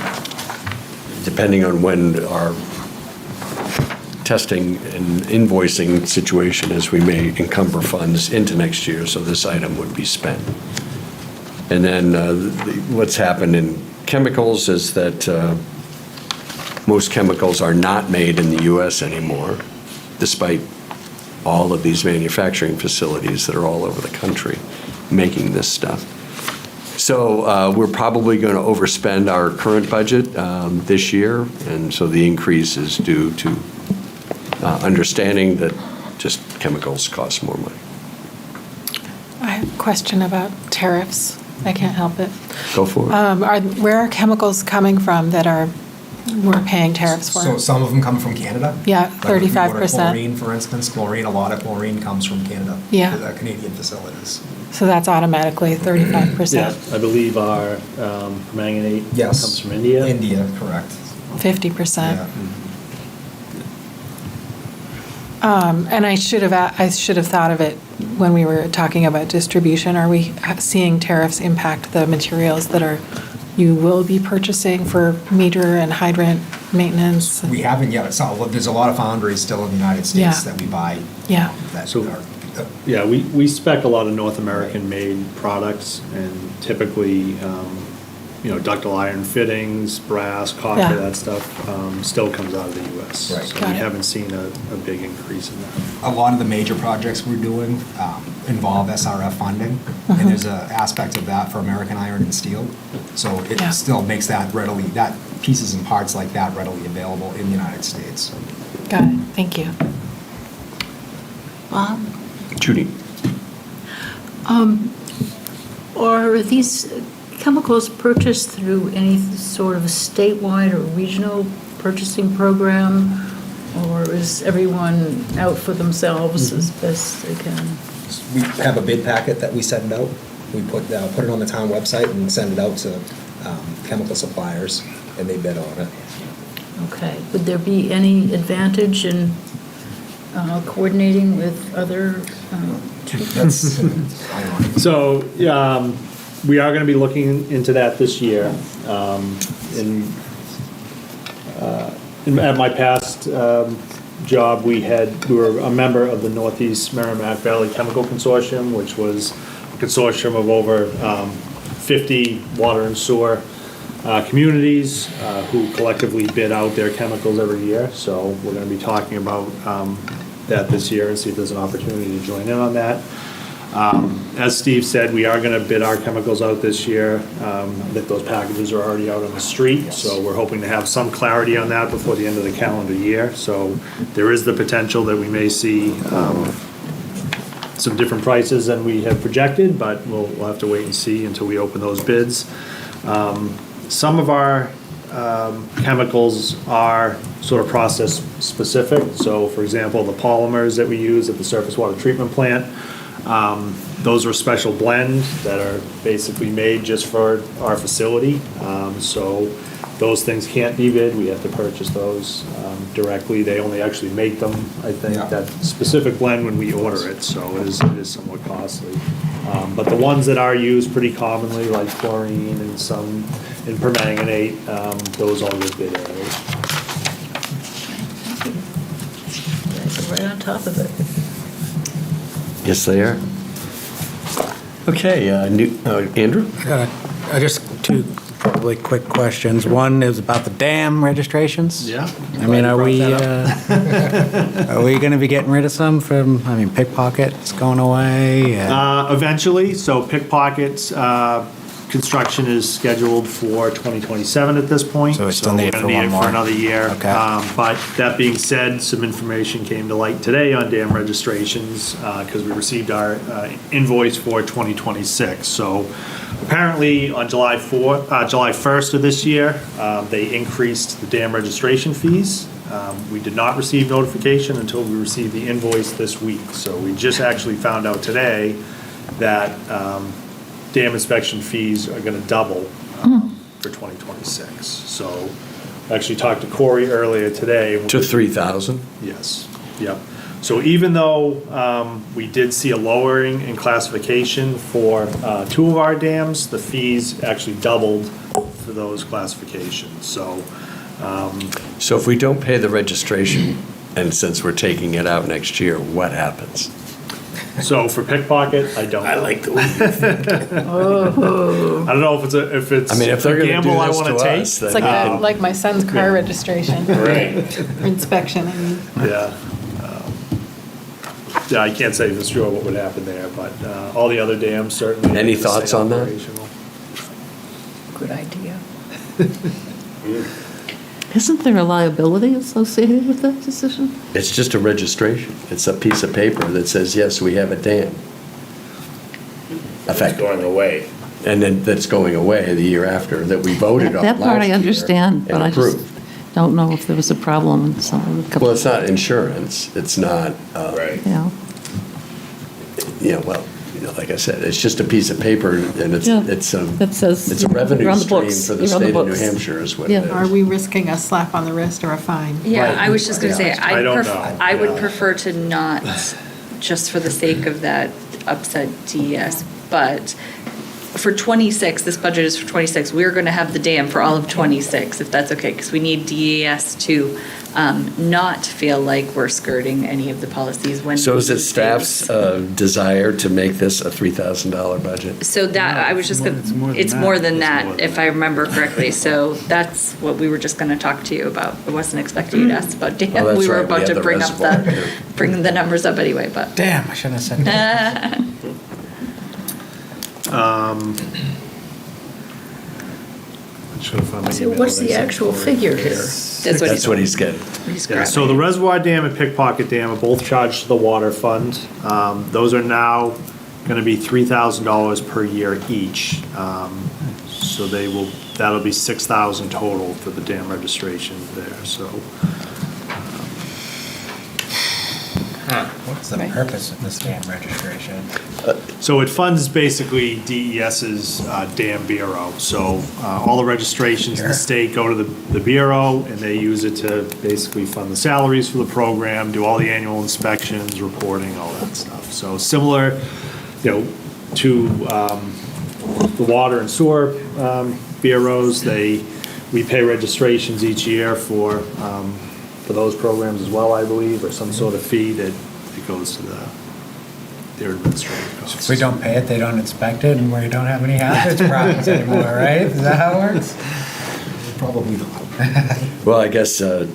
depending on when our testing and invoicing situation is, we may encumber funds into next year, so this item would be spent. And then what's happened in chemicals is that most chemicals are not made in the U.S. anymore, despite all of these manufacturing facilities that are all over the country making this stuff. So we're probably going to overspend our current budget this year, and so the increase is due to understanding that just chemicals cost more money. I have a question about tariffs. I can't help it. Go for it. Where are chemicals coming from that we're paying tariffs for? So some of them come from Canada. Yeah, Like if you go to 35%. Chlorine, for instance, a lot of chlorine comes from Canada. Yeah. Canadian facilities. So that's automatically 35%. Yeah, I believe our manganate Yes. comes from India. India, correct. 50%. Yeah. And I should have thought of it when we were talking about distribution. Are we seeing tariffs impact the materials that you will be purchasing for meter and hydrant maintenance? We haven't yet. There's a lot of foundries still in the United States Yeah. that we buy. Yeah. That So- are, Yeah, we spec a lot of North American-made products, and typically, ductile iron fittings, brass, copper, Yeah. that stuff still comes out of the U.S. Right. So Got we it. haven't seen a big increase in that. a lot of the major projects we're doing involve SRF funding, and there's an aspect of that for American Iron and Steel. So it Yeah. still makes that pieces and parts like that readily available in the United States. Got it. Thank you. Judy? Are these chemicals purchased through any sort of statewide or regional purchasing program? Or is everyone out for themselves as best they can? We have a bid packet that we send out. We put it on the town website and send it out to chemical suppliers, and they bid on it. Okay. Would there be any advantage in coordinating with other That's So, we are going to be looking into that this year. At my past job, we were a member of the Northeast Merrimack Valley Chemical Consortium, which was a consortium of over 50 water and sewer communities who collectively bid out their chemicals every year. So we're going to be talking about that this year and see if there's an opportunity to join in on that. As Steve said, we are going to bid our chemicals out this year. I think those packages are already out on the street, so we're hoping to have some clarity on that before the end of the calendar year. So there is the potential that we may see some different prices than we have projected, but we'll have to wait and see until we open those bids. Some of our chemicals are sort of process specific. So for example, the polymers that we use at the surface water treatment plant, those are special blend that are basically made just for our facility. So Those things can't be bid, we have to purchase those directly. They only actually make them, I think, Yeah. that specific blend when we order it, so it is somewhat costly. But the ones that are used pretty commonly, like chlorine and some in permanganate, those all get bid early. Right on top of it. Yes, they are. Okay, Andrew? Just two probably quick questions. One is about the dam registrations. Yeah. I mean, are we going to be getting rid of some from, pickpockets going away? Eventually, so pickpockets, construction is scheduled for 2027 at this point. So we still need it we're for gonna one it more. for another year. Okay. But that being said, some information came to light today on dam registrations, because we received our invoice for 2026. So apparently on July 1st of this year, they increased the dam registration fees. We did not receive notification until we received the invoice this week. So we just actually found out today that dam inspection fees are going to double for 2026. So I actually talked to Corey earlier today. To 3,000? Yes, yep. So even though we did see a lowering in classification for two of our dams, the fees actually doubled for those classifications. So So if we don't pay the registration, and since we're taking it out next year, what happens? So for pickpocket, I don't. I like the way you think. I don't know if it's I mean, if they're a gonna gamble do I this want to to take. us, It's like my son's car registration. Right. Or inspection, I mean. Yeah. Yeah, I can't say for sure what would happen there, but all the other dams certainly. Any stay thoughts on that? operational. Good idea. Isn't there a liability associated with that decision? It's just a registration. It's a piece of paper that says, yes, we have a dam. It's Effective. going away. And then that's going away the year after, that we voted on That part last I year understand, but and I just approved. don't know if there was a problem in some of the. Well, it's not insurance. It's not, Right. Yeah. Like I said, it's just a piece of paper, and it's Yeah. a That says it's a you're revenue on the stream books. for the You're on the state of New books. Hampshire is what Yeah. it is. Are we risking a slap on the wrist or a fine? Yeah, I was just gonna say, I don't know. I would Yeah. prefer to not, just for the sake of that, upset DES, but for 26, this budget is for 26, we're gonna have the dam for all of 26, if that's okay, because we need DES to not feel like we're skirting any of the policies when. So we is do it staff's things. desire to make this a $3,000 budget? So that, I was just gonna, it's more than that, if I remember correctly, so that's what we were just gonna talk to you about. I wasn't expecting you to ask about dam, Oh, that's we were right, we about had to the bring up reservoir, the, yeah. bring the numbers up anyway, but. Damn, I shouldn't have said that. So what's the actual figure here? That's what he's getting. He's Yeah, grabbing. so the Reservoir Dam and Pickpocket Dam are both charged to the water fund. Those are now gonna be $3,000 per year each. So that'll be 6,000 total for the dam registration there, so. What's the purpose of this dam registration? So it funds basically DES's dam bureau. So all the registrations in the state go to the bureau, and they use it to basically fund the salaries for the program, do all the annual inspections, reporting, all that stuff. So similar, to the water and sewer bureaus, we pay registrations each year for those programs as well, I believe, or some sort of fee that it goes to their administrative costs. If we don't pay it, they don't inspect it, and we don't have any hazards problems anymore, right? Is that how it works? Probably not. Well, I guess at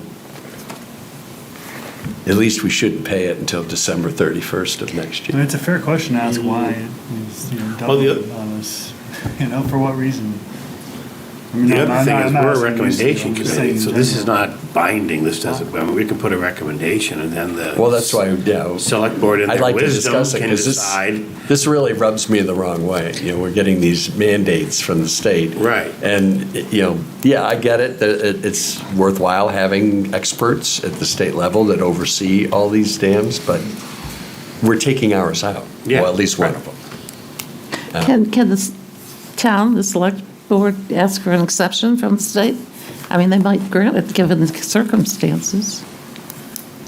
least we shouldn't pay it until December 31st of next And year. it's a fair question to ask why it is, doubled on us, for what reason? I mean, The I'm other thing not- is, I'm not we're a asking you, recommendation I'm just committee, saying so in this is general. not binding, this doesn't, we can put a recommendation, and then the. Well, that's why, Select board in I'd their like to wisdom discuss it, can because decide. this really rubs me the wrong way. We're getting these mandates from the state. Right. And, yeah, I get it, that it's worthwhile having experts at the state level that oversee all these dams, but we're taking ours out. Yeah. Well, at least one of them. Can the select board ask for an exception from the state? I mean, they might grant it given the circumstances.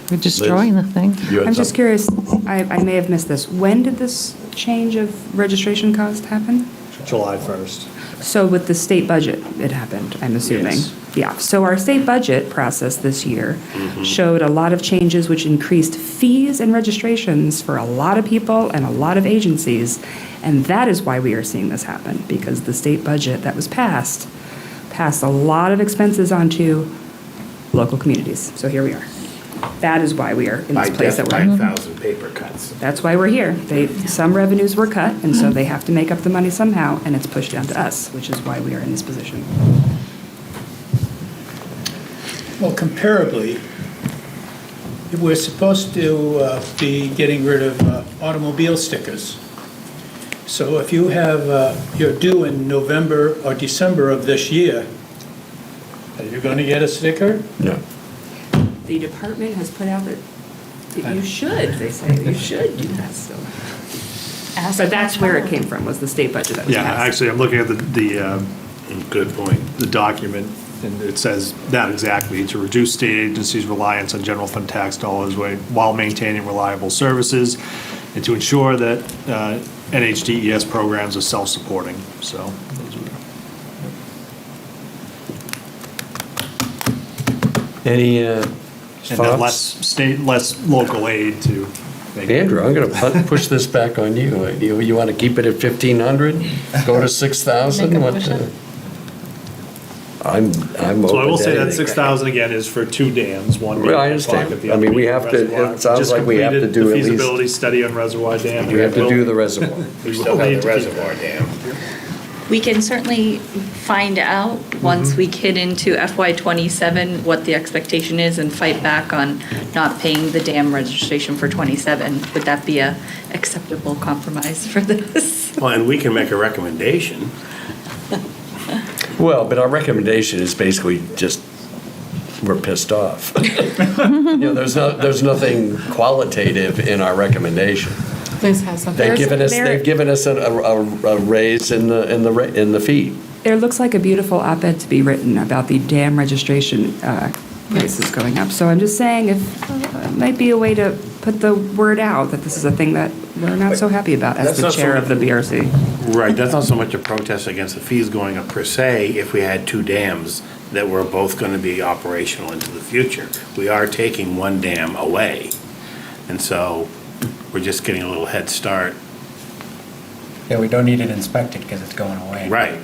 We're destroying the thing. You had I'm just something? curious, I may have missed this. When did this change of registration cost happen? July 1st. So with the state budget, it happened, I'm assuming? Yes. Yeah, so our state budget process this year showed a lot of changes which increased fees and registrations for a lot of people and a lot of agencies. And that is why we are seeing this happen, because the state budget that was passed a lot of expenses onto local communities. So here we are. That is why we are in By this place death that by we're in. 1,000 paper cuts. That's why we're here. Some revenues were cut, and so they have to make up the money somehow, and it's pushed down to us, which is why we are in this position. Well, comparably, we're supposed to be getting rid of automobile stickers. So if you have, you're due in November or December of this year, are you going to get a sticker? No. The department has put out that you should, they say, you should do that still. But that's where it came from, was the state budget that was Yeah, passed. actually, I'm looking at the Good point. the document, and it says that exactly, to reduce state agencies' reliance on general fund tax dollars while maintaining reliable services, and to ensure that NHDES programs are self-supporting, so. those are- Any And then less thoughts? state, less local aid to make. Andrew, I'm going to push this back on you. You want to keep it at 1,500? Go to 6,000? Make a What? motion. I'm open So I will to say that anything. 6,000 again is for 2 dams, one being Well, I at understand. Pocket, the I other mean, we being have to- it Reservoir. sounds Just like we have to completed do the at least- feasibility study on Reservoir Dam. We have to will- do the reservoir. We will still have need the to keep reservoir that. dam. We can certainly find out, once we get into FY '27, what the expectation is and fight back on not paying the dam registration for '27. Would that be a acceptable compromise for this? Well, and we can make a recommendation. Well, but our recommendation is basically just, we're pissed off. You know, there's nothing qualitative in our recommendation. Liz has something. They've given us a raise in the fee. There looks like a beautiful op-ed to be written about the dam registration prices going up. So I'm just saying, if it might be a way to put the word out that this is a thing that we're not so happy about as That's the not chair so of the BRC. Right, that's not so much a protest against the fees going up per se, if we had 2 dams that were both going to be operational into the future. We are taking one dam away, and so we're just getting a little head start. Yeah, we don't need it inspected because it's going away. Right.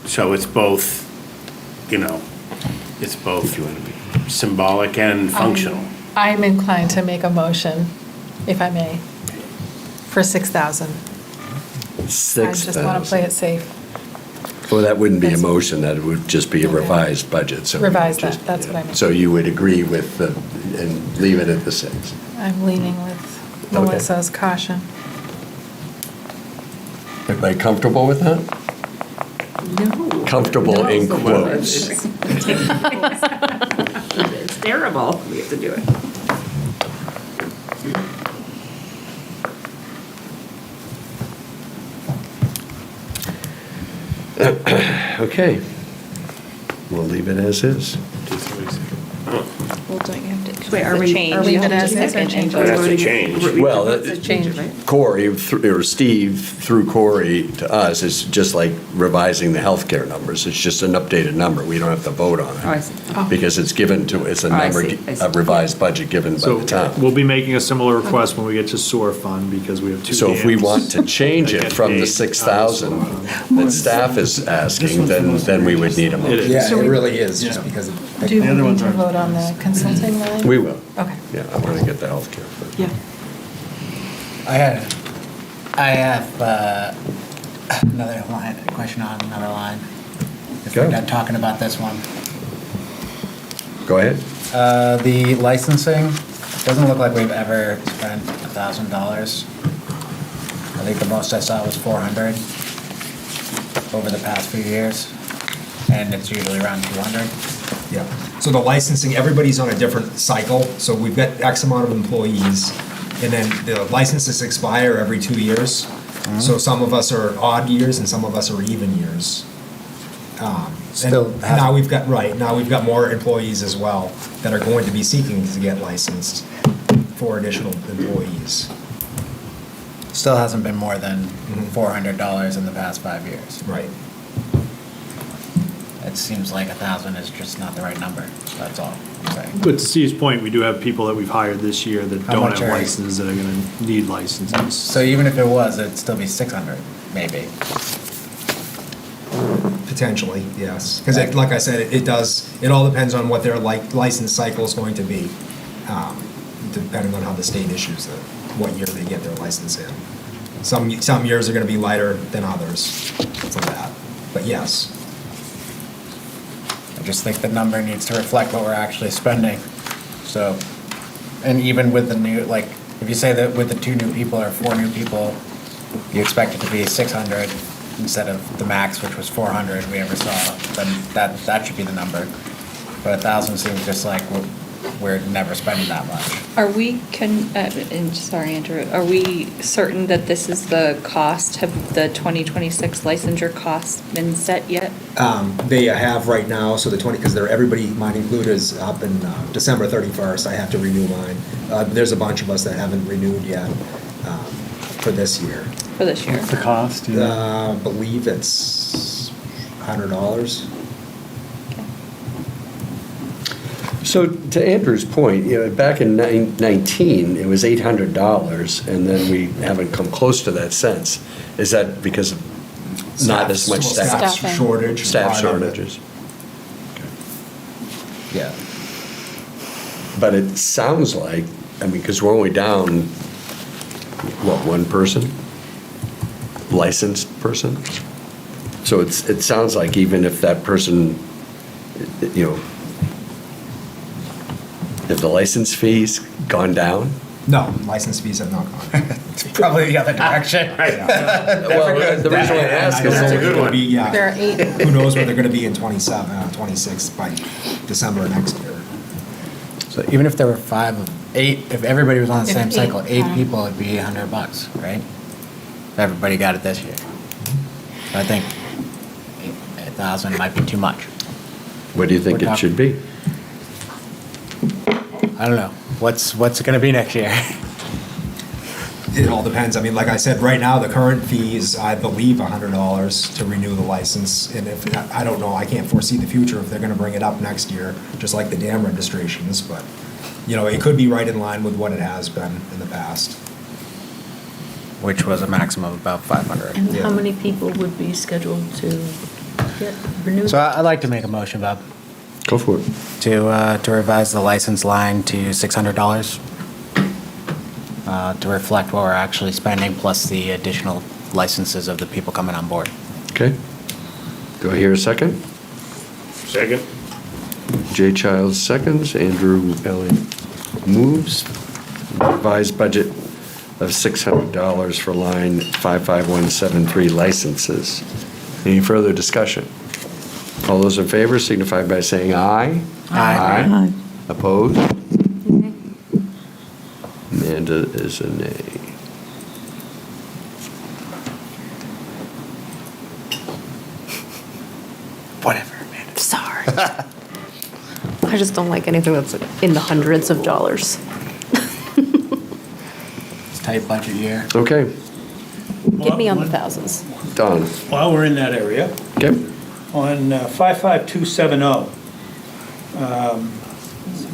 So it's both, it's both symbolic and functional. I'm inclined to make a motion, if I may, for 6,000. I just want to play it safe. Well, that wouldn't be a motion, that would just be a revised budget, so. Revise that, that's what I mean. So you would agree with and leave it at the 6? I'm leaning with Melissa's caution. Everybody comfortable with that? No. Comfortable in quotes. It's terrible. We have to do it. Okay. We'll leave it as is. Well, don't you have to? Wait, are we Change. leave it as Just is or second change and it? That's a voting it? change. Well, It's a change, right? Corey, or Steve, through Corey to us, is just like revising the healthcare numbers. It's just an updated number. We don't have to vote on it. Oh, I see. Because it's given to, it's a Oh, I number, see, I see. a revised budget given by So the town. we'll be making a similar request when we get to sewer fund, because we have 2 dams. So if we want to change that it get from the paid 6,000 out of sewer fund. that staff is asking, then we would need a It motion. is. Yeah, So it we- really is, just because of. Do we The other need ones to aren't. vote on the consulting line? We will. Okay. Yeah, I want to get the healthcare first. Yeah. I have another line, question on another line. If Go. we're done talking about this one. Go ahead. The licensing, doesn't look like we've ever spent $1,000. I think the most I saw was 400 over the past few years, and it's usually around 200. Yeah, so the licensing, everybody's on a different cycle, so we've got X amount of employees, and then the licenses expire every 2 years. So some of us are odd years and some of us are even years. Still And hasn't- now we've got more employees as well that are going to be seeking to get licensed for additional employees. Still hasn't been more than $400 in the past 5 years. Right. It seems like 1,000 is just not the right number, that's all I'm saying. But to Steve's point, we do have people that we've hired this year that How don't much have are- licenses that are gonna need licenses. So even if it was, it'd still be 600, maybe. Potentially, yes. Because like I said, it all depends on what their license cycle is going to be, depending on how the state issues it, what year they get their license in. Some years are going to be lighter than others for that, but yes. I just think the number needs to reflect what we're actually spending. So, and even with the new, like, if you say that with the 2 new people or 4 new people, you expect it to be 600 instead of the max, which was 400 we ever saw, then that should be the number. But 1,000 seems just like we're never spending that much. Are we, and sorry, Andrew, are we certain that this is the cost? Have the 2026 licensure costs been set yet? They have right now, so the 20, because everybody, mine included, is up in December 31st. I have to renew mine. There's a bunch of us that haven't renewed yet for this year. For this year? What's the cost? I believe it's $100. So to Andrew's point, back in 19, it was $800, and then we haven't come close to that since. Is that because of not as much staff? Staff shortage. Staff shortages. Yeah. But it sounds like, because we're only down, what, 1 person? Licensed person? So it sounds like even if that person, if the license fee's gone down? No, license fees have not gone. It's probably the other direction. Well, the reason why I ask is it's a good one. There are 8. Who knows where they're going to be in 26 by December next year. So even if there were 8, if everybody was on the If same 8, cycle, 8 yeah. people, it'd be $100, right? If everybody got it this year. So I think 1,000 might be too much. What do you think We're it should be? I don't know. What's it gonna be next year? It all depends. Like I said, right now, the current fee is, I believe, $100 to renew the license. And if, I don't know, I can't foresee the future if they're going to bring it up next year, just like the dam registrations. But, it could be right in line with what it has been in the past. Which was a maximum of about 500. And Yeah. how many people would be scheduled to get renewed? So I'd like to make a motion, Bob, Go for it. to revise the license line to $600 to reflect what we're actually spending, plus the additional licenses of the people coming on board. Okay. Do I hear a second? Second? Jay Childs seconds, Andrew Elliott moves. Revised budget of $600 for line 55173 licenses. Any further discussion? All those in favor signify by saying aye. Aye. Opposed? Amanda is a nay. Whatever, man. Sorry. I just don't like anything that's in the hundreds of dollars. It's tight budget year. Okay, Get me on the thousands. Don. While we're in that area, Okay. on 55270,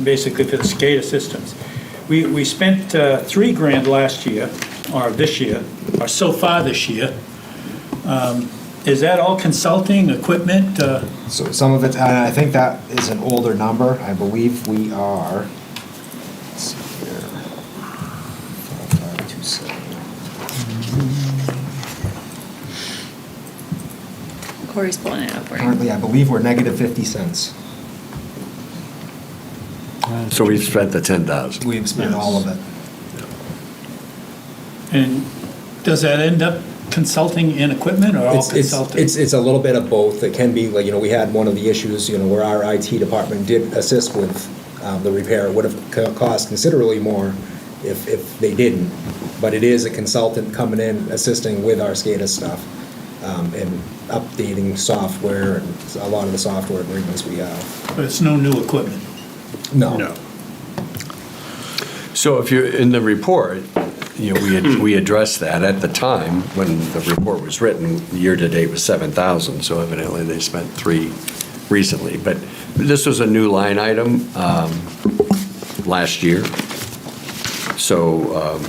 basically for the SCADA systems, we spent $3,000 last year, or this year, or so far this year. Is that all consulting, equipment? So some of it, and I think that is an older number. I believe we are, let's see here, 5527. Corey's pulling it up for you. Currently, I believe we're negative 50 cents. So we've spent the 10,000. We've spent all of it. And does that end up consulting and equipment, or all consulting? It's a little bit of both. It can be, like, we had one of the issues, where our IT department did assist with the repair. It would have cost considerably more if they didn't. But it is a consultant coming in, assisting with our SCADA stuff. And updating software and a lot of the software agreements we have. But it's no new equipment. No. So if you're in the report, we addressed that at the time when the report was written. Year-to-date was 7,000, so evidently they spent 3 recently. But this was a new line item last year, so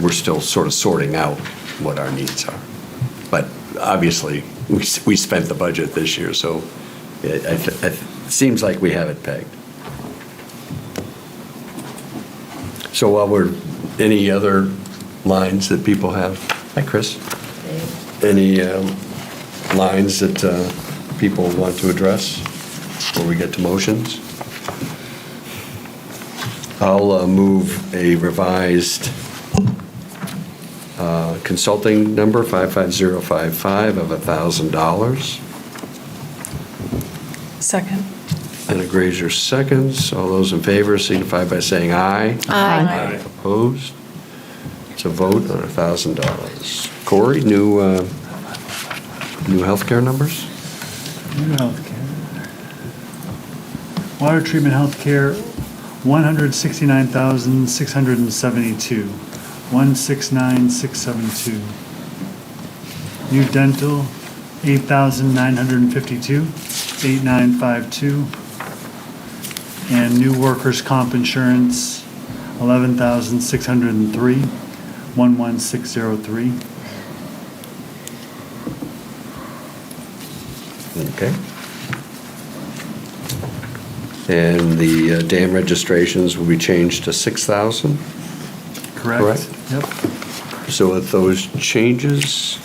we're still sort of sorting out what our needs are. But obviously, we spent the budget this year, so it seems like we have it pegged. So while any other lines that people have? Hi, Chris. Any lines that people want to address before we get to motions? I'll move a revised consulting number 55055 of $1,000. Second. Anna Grazer seconds. All those in favor signify by saying aye. Aye. Opposed? It's a vote on $1,000. Corey, new healthcare numbers? New healthcare. Water treatment healthcare, 169,672. 169,672. New dental, 8,952. 8,952. And new workers' comp insurance, 11,603. 11603. Okay. And the dam registrations will be changed to 6,000? Correct? Yep. So with those changes,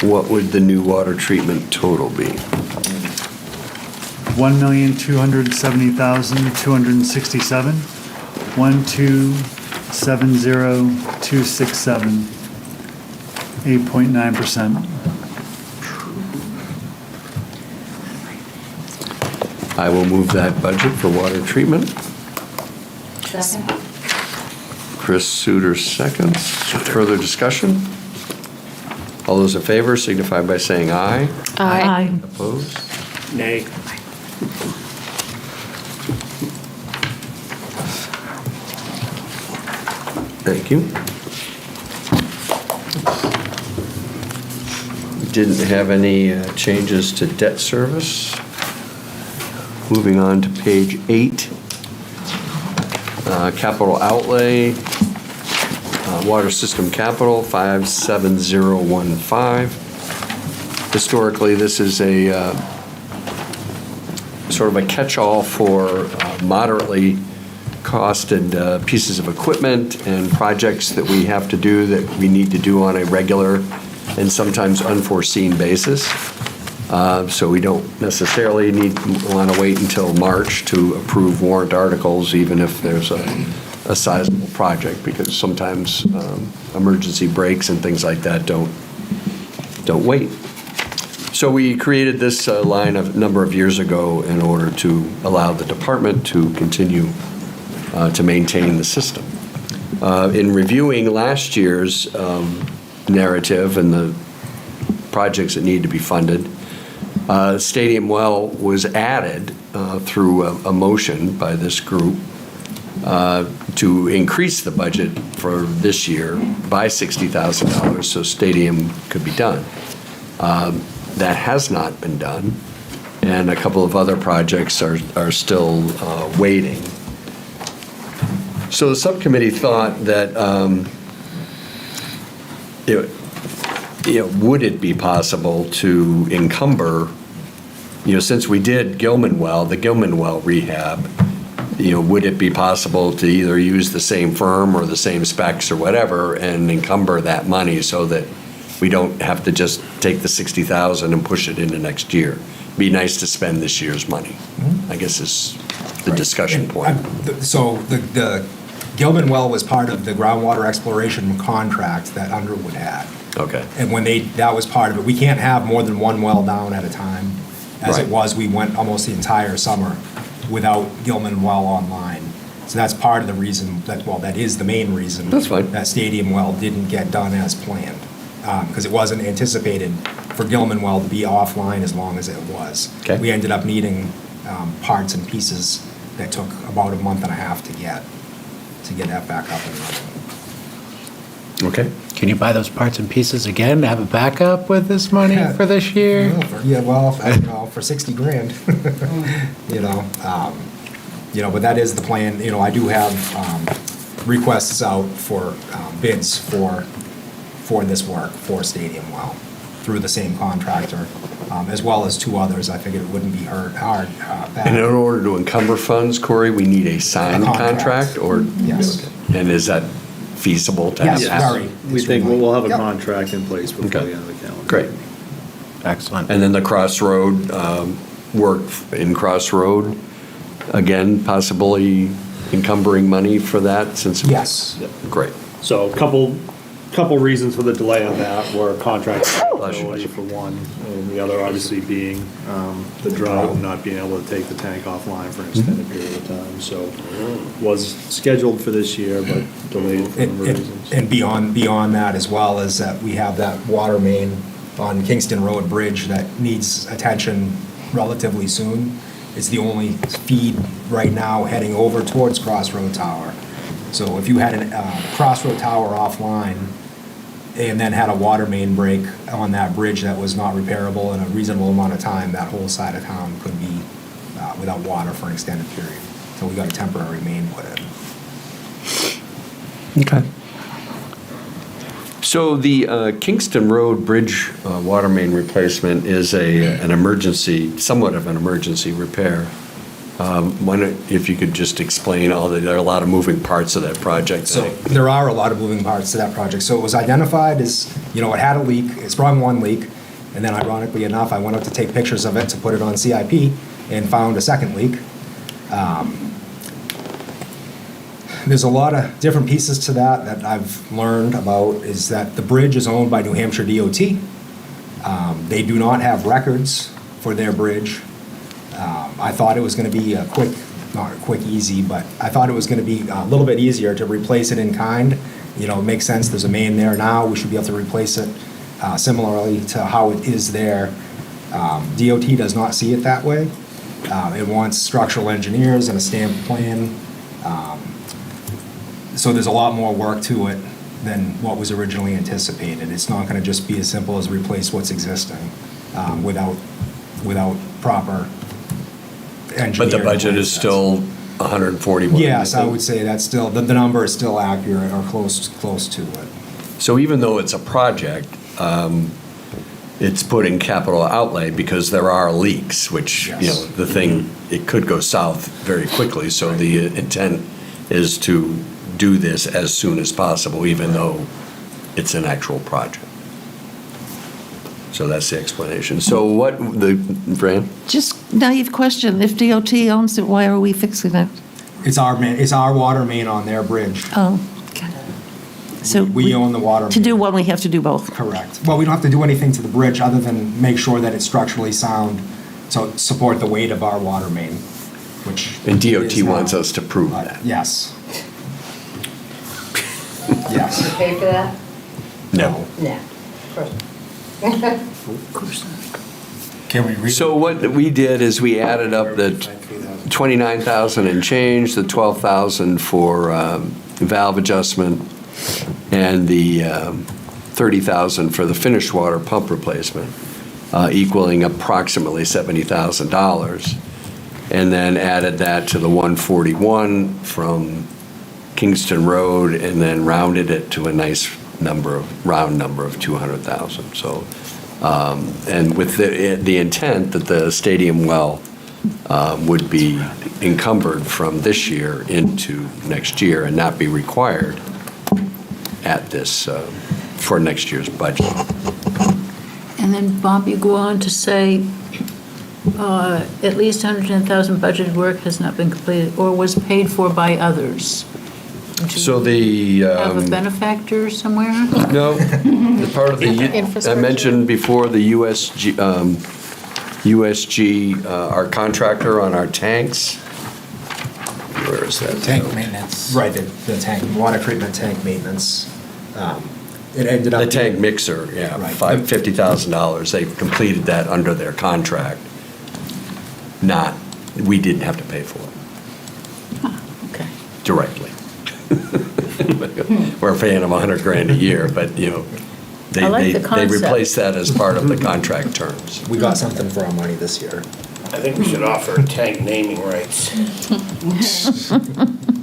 what would the new water treatment total be? 1,270,267. 1,270,267. 8.9%. I will move that budget for water treatment. Second. Chris Suter seconds. Further discussion? All those in favor signify by saying aye. Aye. Opposed? Nay. Thank you. Didn't have any changes to debt service. Moving on to page 8. Capital outlay, water system capital, 57015. Historically, this is a sort of a catch-all for moderately costed pieces of equipment and projects that we have to do that we need to do on a regular and sometimes unforeseen basis. So we don't necessarily want to wait until March to approve warrant articles, even if there's a sizable project, because sometimes emergency breaks and things like that don't wait. So we created this line a number of years ago in order to allow the department to continue to maintain the system. In reviewing last year's narrative and the projects that need to be funded, Stadium Well was added through a motion by this group to increase the budget for this year by $60,000 so Stadium could be done. That has not been done, and a couple of other projects are still waiting. So the subcommittee thought that would it be possible to encumber, since we did the Gilman Well rehab, would it be possible to either use the same firm or the same specs or whatever and encumber that money so that we don't have to just take the $60,000 and push it into next year? Be nice to spend this year's money, I guess is the discussion point. So the Gilman Well was part of the groundwater exploration contract that Underwood had. Okay. And that was part of it. We can't have more than one well down at a time. As it was, we went almost the entire summer without Gilman Well online. So that's part of the reason that is the main reason. That's fine. That Stadium Well didn't get done as planned. because it wasn't anticipated for Gilman Well to be offline as long as it was. Okay. We ended up needing parts and pieces that took about a month and a half to get that back up and running. Okay. Can you buy those parts and pieces again to have a backup with this money Yeah. for this year? For 60 grand, but that is the plan. I do have requests out for bids for this work, for Stadium Well, through the same contractor, as well as two others. I figured it wouldn't be hard. And in order to encumber funds, Corey, we need a signed A contract. contract, or? Yes. And is that feasible to have? Yes, very. We think we'll have a Yep. contract in place before the Okay. end of the calendar. Great. Excellent. And then the Crossroad work in Crossroad, again, possibly encumbering money for that since? Yes. Great. So a couple reasons for the delay on that were contract availability for one, and the other obviously being the drought and not being able to take the tank offline for an extended period of time. So was scheduled for this year, but delayed for a number of reasons. And beyond that as well is that we have that water main on Kingston Road Bridge that needs attention relatively soon. It's the only feed right now heading over towards Crossroad Tower. So if you had a Crossroad Tower offline and then had a water main break on that bridge that was not repairable in a reasonable amount of time, that whole side of town could be without water for an extended period. So we got a temporary main put in. Okay. So the Kingston Road Bridge water main replacement is an emergency, somewhat of an emergency repair. If you could just explain there are a lot of moving parts of that project. So there are a lot of moving parts to that project. So it was identified as, it had a leak, it sprung one leak, and then ironically enough, I went up to take pictures of it to put it on CIP and found a second leak. There's a lot of different pieces to that I've learned about, is that the bridge is owned by New Hampshire DOT. They do not have records for their bridge. I thought it was going to be not quick, easy, but I thought it was going to be a little bit easier to replace it in kind. It makes sense, there's a main there now, we should be able to replace it similarly to how it is there. DOT does not see it that way. It wants structural engineers and a stamped plan. So there's a lot more work to it than what was originally anticipated. It's not going to just be as simple as replace what's existing without proper engineering. But the budget is still 141? Yes, I would say that's still, the number is still accurate or close to it. So even though it's a project, it's putting capital outlay because there are leaks, which, Yes. the thing, it could go south very quickly. So the intent is to do this as soon as possible, even though it's an actual project. So that's the explanation. So Fran? Just naive question, if DOT owns it, why are we fixing it? It's our water main on their bridge. Oh, okay. So We own the water main. to do one, we have to do both. Correct. Well, we don't have to do anything to the bridge other than make sure that it's structurally sound to support the weight of our water main, which. And DOT is not. wants us to prove that. Yes. Yes. Pay for that? No. No. Can we read? So what we did is we added up the 29,000 and change, the 12,000 for valve adjustment, and the 30,000 for the finished water pump replacement, equaling approximately $70,000. And then added that to the 141 from Kingston Road, and then rounded it to a nice round number of 200,000. So, and with the intent that the stadium well would be encumbered from this year into next year and not be required at this for next year's budget. And then, Bob, you go on to say, at least 110,000 budgeted work has not been completed or was paid for by others. So the Have a benefactor somewhere? no, the part of the I Infrastructure. mentioned before the USG, our contractor on our tanks. Where is that? Tank maintenance. Right, the tank, water treatment tank maintenance. It ended up. The tank mixer, yeah, Right. $50,000. They completed that under their contract. We didn't have to pay for it Okay. directly. We're paying them $100,000 a year, but, they I like the they concept. replaced that as part of the contract terms. We got something for our money this year. I think we should offer tank naming rights.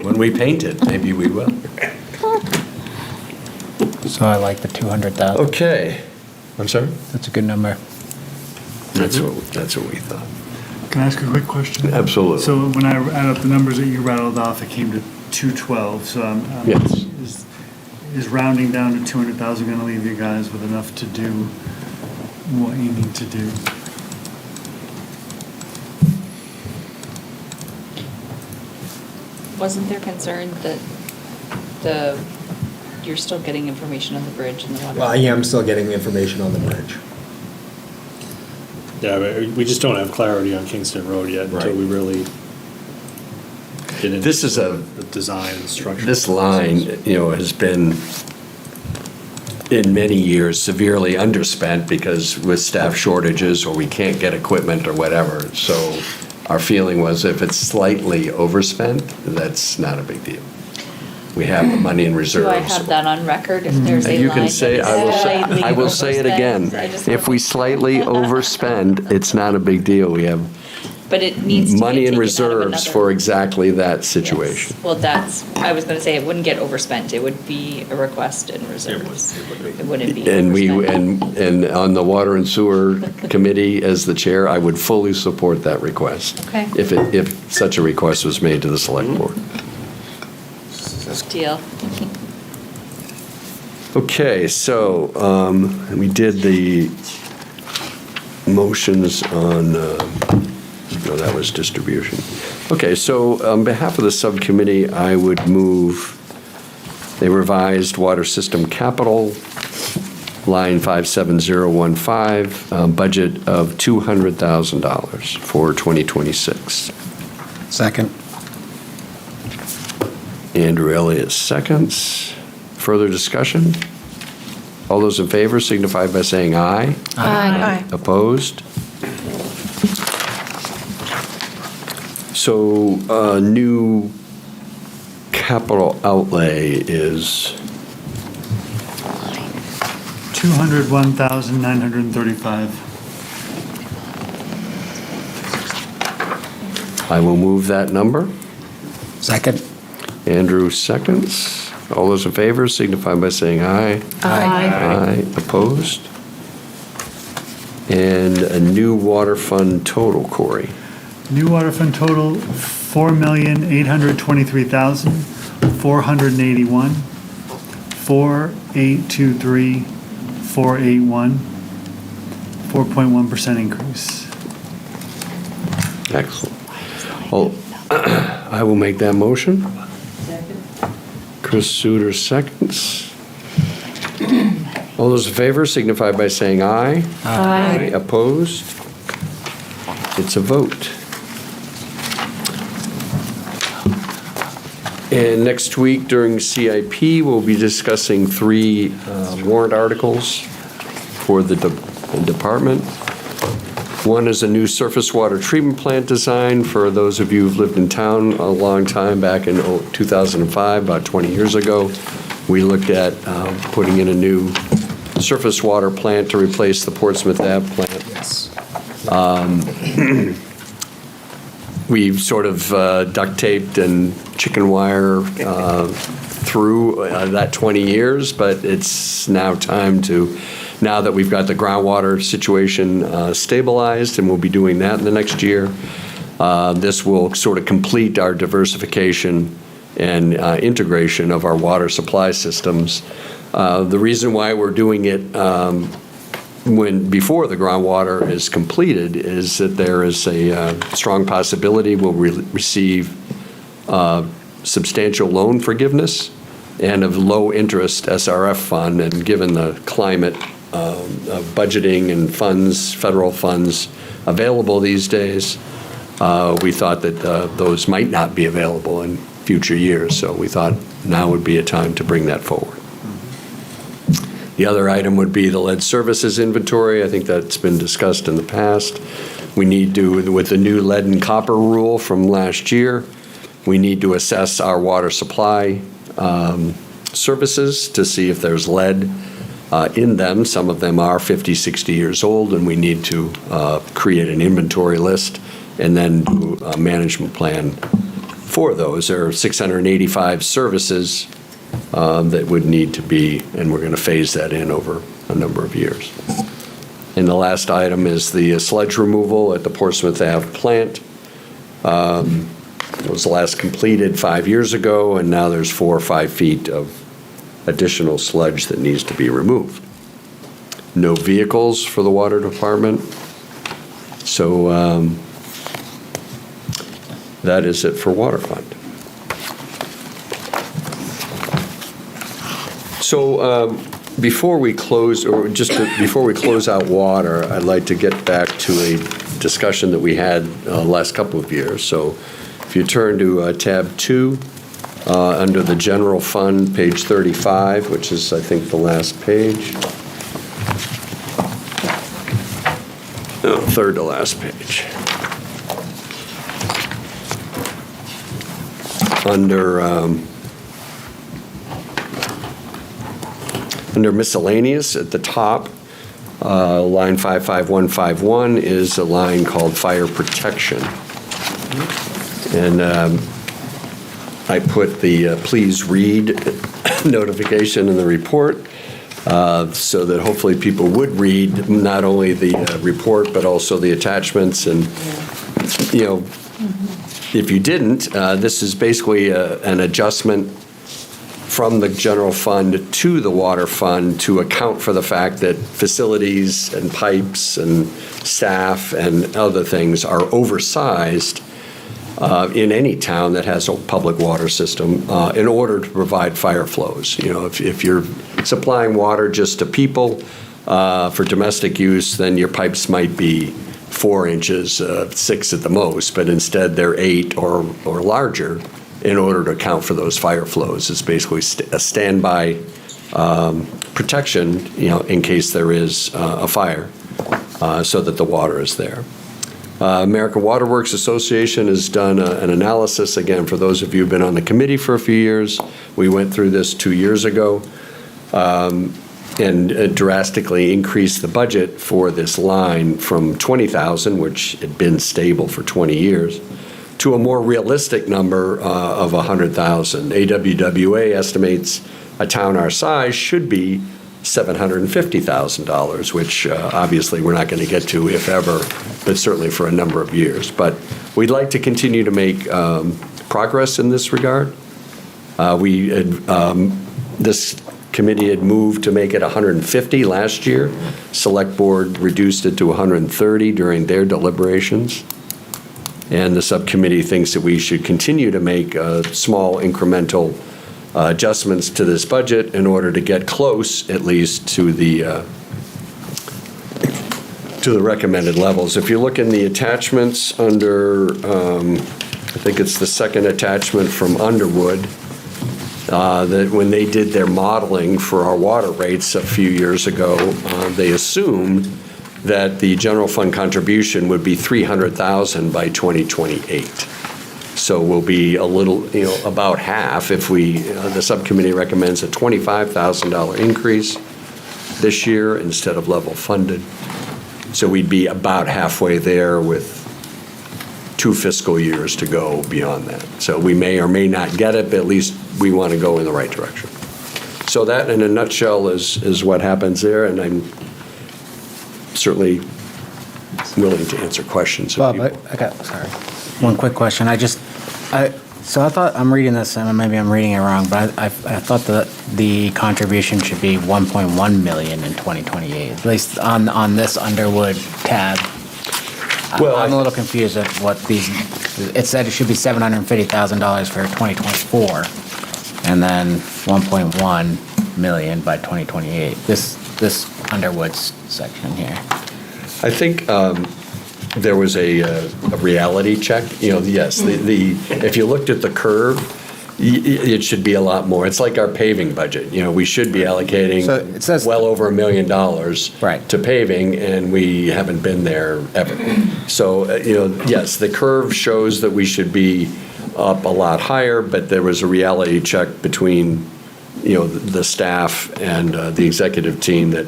When we paint it, maybe we will. So I like the 200,000. Okay. I'm sorry? That's a good number. That's what we thought. Can I ask a quick question? Absolutely. So when I add up the numbers that you rattled off, it came to 212. So Yes. is rounding down to 200,000 going to leave you guys with enough to do what you need to do? Wasn't there concern that you're still getting information on the bridge and the water? Well, I am still getting information on the bridge. Yeah, but we just don't have clarity on Kingston Road yet until Right. we really get into This is the design and structure. This line, has been, in many years, severely underspent because with staff shortages or we can't get equipment or whatever. So our feeling was if it's slightly overspent, that's not a big deal. We have the money in reserves. Do I have that on record if there's a And you line can say, that I will is say, slightly I will say it again. overspent? I just If we slightly overspend, it's not a big deal. We have But it needs to be money in taken out of reserves another- for exactly that situation. Well, I was going to say, it wouldn't get overspent. It would be a request in reserves. It wouldn't be And overspent. and on the Water and Sewer Committee, as the chair, I would fully support that request. Okay. If such a request was made to the select board. Deal. Okay, so, we did the motions on, no, that was distribution. Okay, so on behalf of the subcommittee, I would move a revised water system capital, line 57015, budget of $200,000 for 2026. Second. Andrew Elliott seconds. Further discussion? All those in favor signify by saying aye. Aye. Opposed? So, new capital outlay is 201,935. I will move that number. Second. Andrew seconds. All those in favor signify by saying aye. Aye. Aye. Opposed? And a new water fund total, Corey. New water fund total, 4,823,481, 4,823,481, 4.1% increase. Excellent. Well, I will make that motion. Chris Suter seconds. All those in favor signify by saying aye. Aye. Opposed? It's a vote. And next week during CIP, we'll be discussing 3 warrant articles for the department. One is a new surface water treatment plant design for those of you who've lived in town a long time, back in 2005, about 20 years ago. We looked at putting in a new surface water plant to replace the Portsmouth Ave plant. Yes. We've sort of duct taped and chicken wire through that 20 years, but it's now time to, now that we've got the groundwater situation stabilized, and we'll be doing that in the next year, this will sort of complete our diversification and integration of our water supply systems. The reason why we're doing it before the groundwater is completed is that there is a strong possibility we'll receive substantial loan forgiveness and a low-interest SRF fund, and given the climate of budgeting and funds, federal funds available these days, we thought that those might not be available in future years, so we thought now would be a time to bring that forward. The other item would be the lead services inventory. I think that's been discussed in the past. We need to, with the new lead and copper rule from last year, we need to assess our water supply services to see if there's lead in them. Some of them are 50, 60 years old, and we need to create an inventory list and then do a management plan for those. There are 685 services that would need to be, and we're going to phase that in over a number of years. And the last item is the sludge removal at the Portsmouth Ave plant. It was last completed 5 years ago, and now there's 4 or 5 feet of additional sludge that needs to be removed. No vehicles for the water department. So that is it for water fund. So before we close, or just before we close out water, I'd like to get back to a discussion that we had last couple of years. So if you turn to tab 2, under the general fund, page 35, which is, I think, the last page. No, third to last page. Under miscellaneous at the top, line 55151 is a line called fire protection. And I put the please read notification in the report so that hopefully people would read not only the report but also the attachments. And, you know, if you didn't, this is basically an adjustment from the general fund to the water fund to account for the fact that facilities and pipes and staff and other things are oversized in any town that has a public water system in order to provide fire flows. You know, if you're supplying water just to people for domestic use, then your pipes might be 4 inches, 6 at the most, but instead they're 8 or larger in order to account for those fire flows. It's basically a standby protection, you know, in case there is a fire, so that the water is there. American Water Works Association has done an analysis. Again, for those of you who've been on the committee for a few years, we went through this 2 years ago and drastically increased the budget for this line from $20,000, which had been stable for 20 years, to a more realistic number of $100,000. AWWA estimates a town our size should be $750,000, which obviously we're not going to get to, if ever, but certainly for a number of years. But we'd like to continue to make progress in this regard. This committee had moved to make it 150 last year. Select Board reduced it to 130 during their deliberations. And the subcommittee thinks that we should continue to make small incremental adjustments to this budget in order to get close, at least, to the recommended levels. If you look in the attachments under, I think it's the second attachment from Underwood, that when they did their modeling for our water rates a few years ago, they assumed that the general fund contribution would be $300,000 by 2028. So we'll be a little, you know, about half if we, the subcommittee recommends a $25,000 increase this year instead of level funded. So we'd be about halfway there with 2 fiscal years to go beyond that. So we may or may not get it, but at least we want to go in the right direction. So that, in a nutshell, is what happens there, and I'm certainly willing to answer questions. Bob, I got, sorry, one quick question. So I thought, I'm reading this, and maybe I'm reading it wrong, but I thought that the contribution should be 1.1 million in 2028, at least on this Underwood tab. Well, I'm a little confused at what these, it said it should be $750,000 for 2024, and then 1.1 million by 2028. This Underwood's section here. I think there was a reality check. You know, yes, if you looked at the curve, It should be a lot more. It's like our paving budget. We should be allocating So it says- well over $1 million Right. to paving, and we haven't been there ever. So, yes, the curve shows that we should be up a lot higher, but there was a reality check between, the staff and the executive team that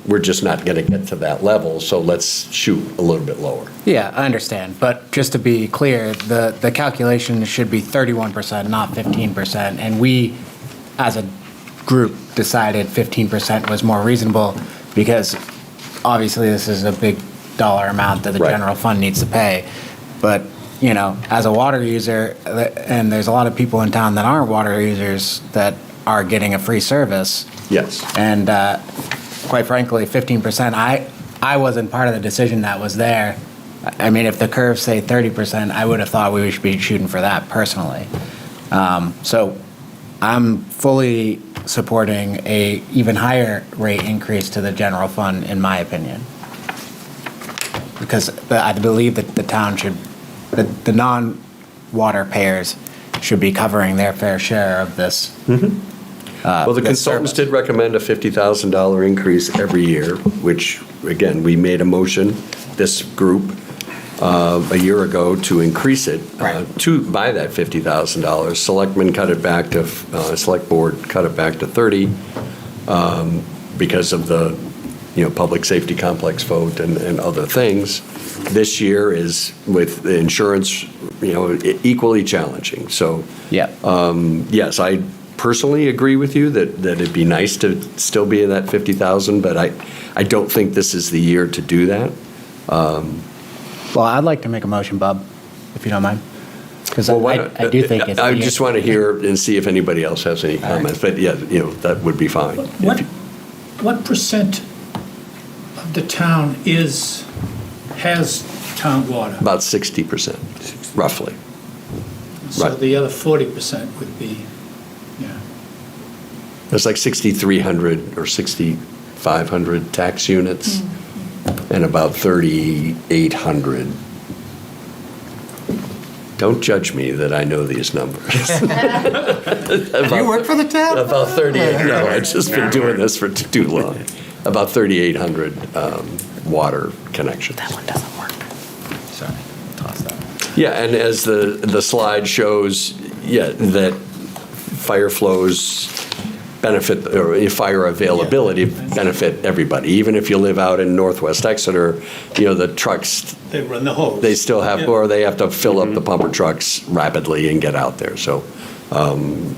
we're just not going to get to that level, so let's shoot a little bit lower. Yeah, I understand, but just to be clear, the calculation should be 31%, not 15%, and we, as a group, decided 15% was more reasonable, because obviously this is a big dollar amount that the Right. general fund needs to pay, but, as a water user, and there's a lot of people in town that aren't water users that are getting a free service, Yes. and quite frankly, 15%, I wasn't part of the decision that was there. I mean, if the curves say 30%, I would have thought we should be shooting for that personally. So I'm fully supporting a even higher rate increase to the general fund, in my opinion. Because I believe that the town should, the non-water payers should be covering their fair share of this. Well, the this consultants service. did recommend a $50,000 increase every year, which, again, we made a motion, this group, a year ago to increase it by that $50,000. Selectmen cut it back to, Select Board cut it back to 30 because of the, public safety complex vote and other things. This year is, with the insurance, equally challenging. So, Yeah. yes, I personally agree with you that it'd be nice to still be in that 50,000, but I don't think this is the year to do that. Well, I'd like to make a motion, Bob, if you don't mind. Because I do think it's. I just want to hear and see if anybody else has any comments, but yeah, that would be fine. What percent of the town has town water? About 60%, roughly. So Right. the other 40% would be, There's like 6,300 or 6,500 tax units and about 3,800. Don't judge me that I know these numbers. You work for the town? About 38, no, I've just been doing this for too long. About 3,800 water connections. That one doesn't work. Sorry, toss that. Yeah, and as the slide shows, that fire flows benefit, or fire availability benefit everybody. Even if you live out in northwest Exeter, the trucks, they run the hose. they still have, Yeah. or they have to fill up the pumper trucks rapidly and get out there. So,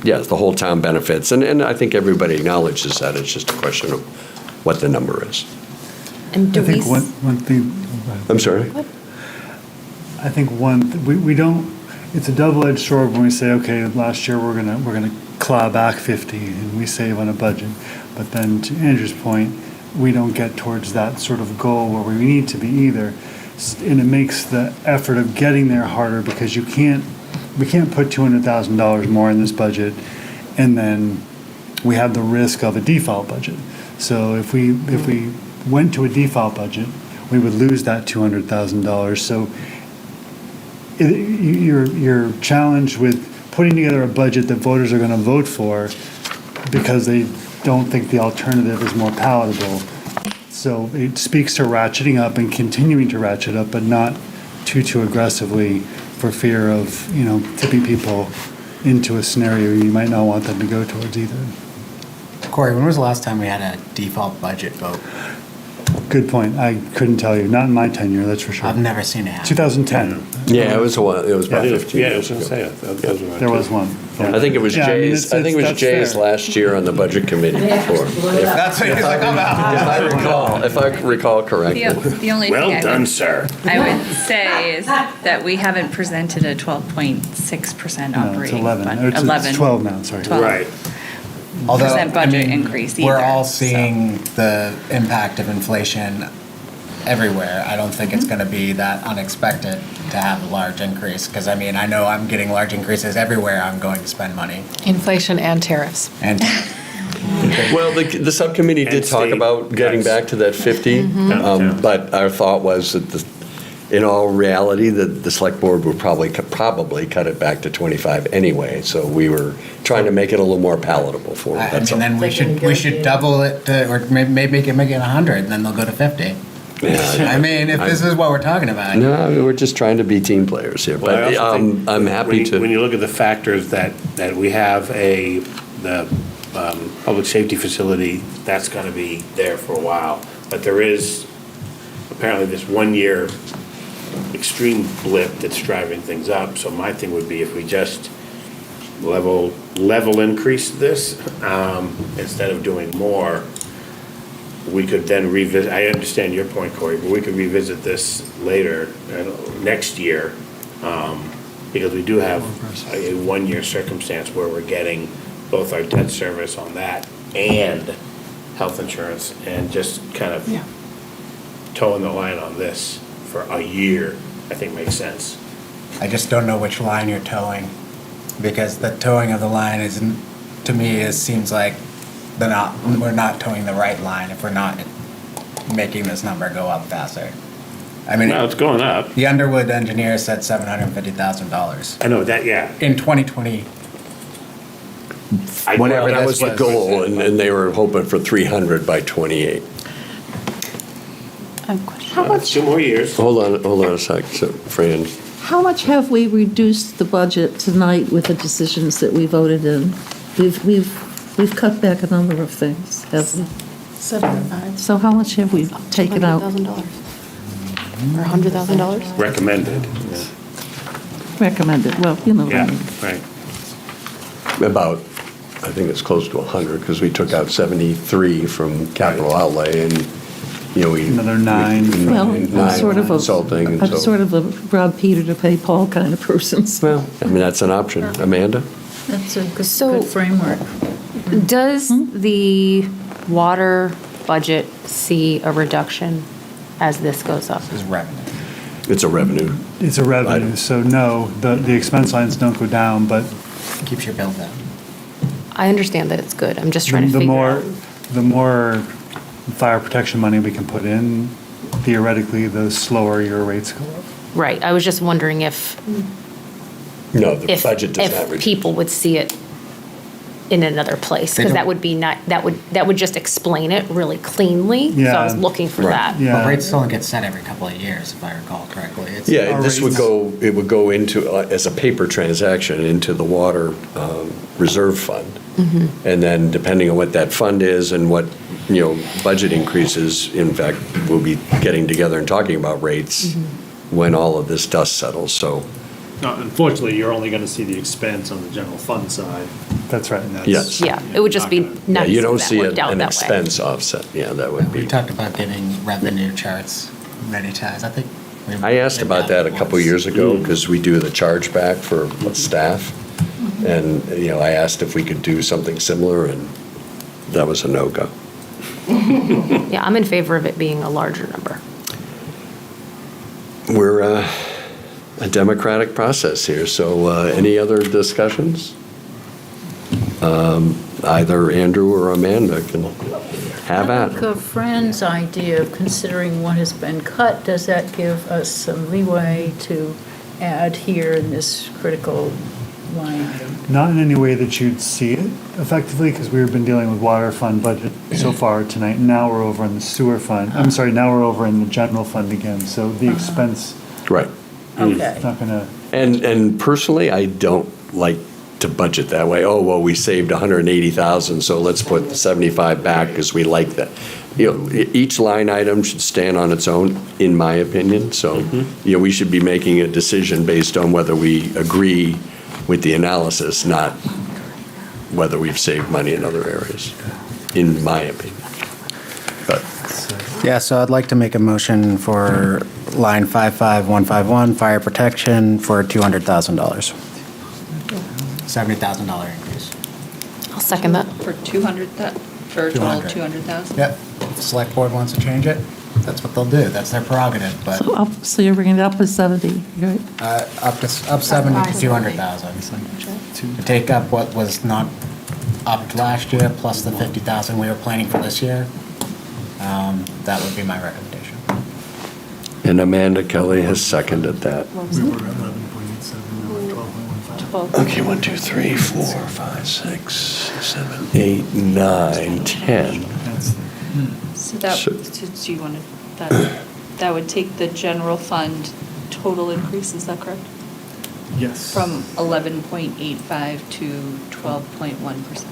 yes, the whole town benefits. And I think everybody acknowledges that. It's just a question of what the number is. And do I think we, one thing, I'm sorry? I think we don't, it's a double-edged sword when we say, okay, last year we're gonna claw back 50 and we save on a budget. But then to Andrew's point, we don't get towards that sort of goal where we need to be either. And it makes the effort of getting there harder because we can't put $200,000 more in this budget and then we have the risk of a default budget. So if we went to a default budget, we would lose that $200,000. So you're challenged with putting together a budget that voters are going to vote for because they don't think the alternative is more palatable. So it speaks to ratcheting up and continuing to ratchet up, but not too aggressively for fear of, tipping people into a scenario you might not want them to go towards either. Corey, when was the last time we had a default budget vote? Good point. I couldn't tell you. Not in my tenure, that's for sure. I've never seen it happen. 2010. Yeah, it was a while. It was about 15 Yeah, I years was ago. going to say, those were my There was two. one. I think it was Yeah, I mean, Jay's. it's- I think it was that's Jay's fair. last year on the budget committee before. That's what he's like, I'm out. If I recall correctly. The only Well thing I done, would, sir. I would say is that we haven't presented a 12.6% No, it's operating 11. budget. It's 12 now, sorry. 12. Right. Percent budget increase We're either, all so. seeing the impact of inflation everywhere. I don't think it's going to be that unexpected to have a large increase, because I know I'm getting large increases everywhere I'm going to spend money. Inflation and tariffs. And Well, the subcommittee did And talk state, about getting yes. back to that 50, but our thought was that in all reality, the select board would probably cut it back to 25 anyway, so we were trying to make it a little more palatable for them. I that's mean, all. then we should double it, or maybe make it 100, and then they'll go to 50. Yeah, I mean, if this is what we're talking about. No, I mean, we're just trying to be team players here, Well, I but also think I'm happy to. When you look at the factors that we have the public safety facility, that's gonna be there for a while. But there is apparently this 1 year extreme blip that's driving things up. So my thing would be if we just level increase this, instead of doing more, we could then revisit, I understand your point, Corey, but we could revisit this later, next year, because we do have a 1 year circumstance where we're getting both our debt service on that and health insurance, and just kind of towing the line on this for a year, I think makes sense. I just don't know which line you're towing, because the towing of the line isn't, to me, it seems like we're not towing the right line if we're not making this number go up faster. I mean, Well, it's going up. the Underwood engineer said $750,000 I know that, yeah. in 2020. Whatever, that this was the goal, and they were hoping for 300 by 28. How much, 2 more years. Hold on a sec, so, Fran. how much have we reduced the budget tonight with the decisions that we voted in? We've cut back a number of things, haven't we? 75. So how much have we taken out? $200,000 or $100,000? Recommended. Recommended, well, you know what I Yeah, mean. right. About, I think it's close to 100, because we took out 73 from capital outlay, and, you know, we. Another 9. Well, Nine I'm sort of consulting, and I'm so- sort of a rob Peter to pay Paul kind of person. Well, I mean, that's an option. Amanda? That's a So- good framework. Does the water budget see a reduction as this goes up? Is revenue. It's a revenue. It's a revenue, Item. so no, the expense lines don't go down, but Keeps your bill down. I understand that it's good. I'm just trying to the figure more, out. the more fire protection money we can put in, theoretically, the slower your rates go up. Right, I was just wondering if No, the budget does not reduce. people would see it in another place, They because that don't- would be not, that would just explain it really cleanly. So I was Yeah. looking for Right. that. Yeah. But rates still get set every couple of years, if I recall correctly. It's- Yeah, Our this would rates- it would go into, as a paper transaction, into the water reserve fund. And then depending on what that fund is and what, you know, budget increases, in fact, we'll be getting together and talking about rates when all of this dust settles, so, Unfortunately, you're only going to see the expense on the general fund side. That's right. yes. Yeah, it would just be Yeah, nice you if don't that see worked out an that way. expense offset, yeah, that would We be. talked about getting revenue charts many times, I think. I asked about that a couple years ago, because we do the chargeback for staff. And, you know, I asked if we could do something similar, and that was a no-go. Yeah, I'm in favor of it being a larger number. We're a democratic process here, so any other discussions? Either Andrew or Amanda can have I at think it. a friend's idea of considering what has been cut, does that give us some leeway to add here in this critical line item? Not in any way that you'd see it effectively, because we've been dealing with water fund budget so far tonight. Now we're over in the sewer fund. I'm sorry, now we're over in the general fund again, so the expense Right. Okay. is not gonna, And personally, I don't like to budget that way. Oh, well, we saved 180,000, so let's put 75 back because we like that. You know, each line item should stand on its own, in my opinion. So, you know, we should be making a decision based on whether we agree with the analysis, not whether we've saved money in other areas, in my opinion. But Yeah, so I'd like to make a motion for line 55151, fire protection, for $200,000. $70,000 increase. I'll second that. For 200, for a total of 200. 200,000? Yep, if the select board wants to change it, that's what they'll do, that's their prerogative, but So you're bringing it up to 70, right? up 70 to 200,000. To take up what was not upped last year, plus the 50,000 we were planning for this year, that would be my recommendation. And Amanda Kelly has seconded that. We were at 11.87, now we're 12.15. Okay, 1, 2, 3, 4, 5, 6, 7, 8, 9, 10. That's So that, So- do you want to, that would take the general fund total increase, is that correct? Yes. From 11.85 to 12.1%.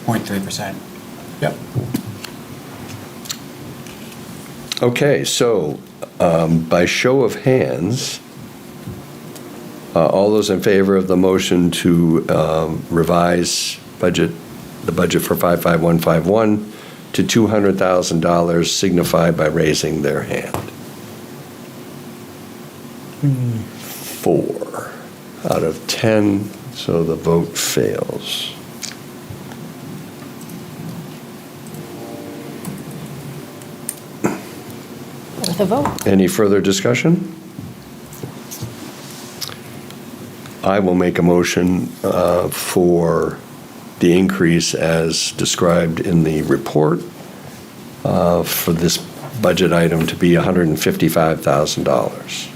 0.3%. Yep. Okay, so by show of hands, all those in favor of the motion to revise the budget for 55151 to $200,000 signify by raising their hand. 4 out of 10, so the vote fails. With a vote. Any further discussion? I will make a motion for the increase as described in the report for this budget item to be $155,000.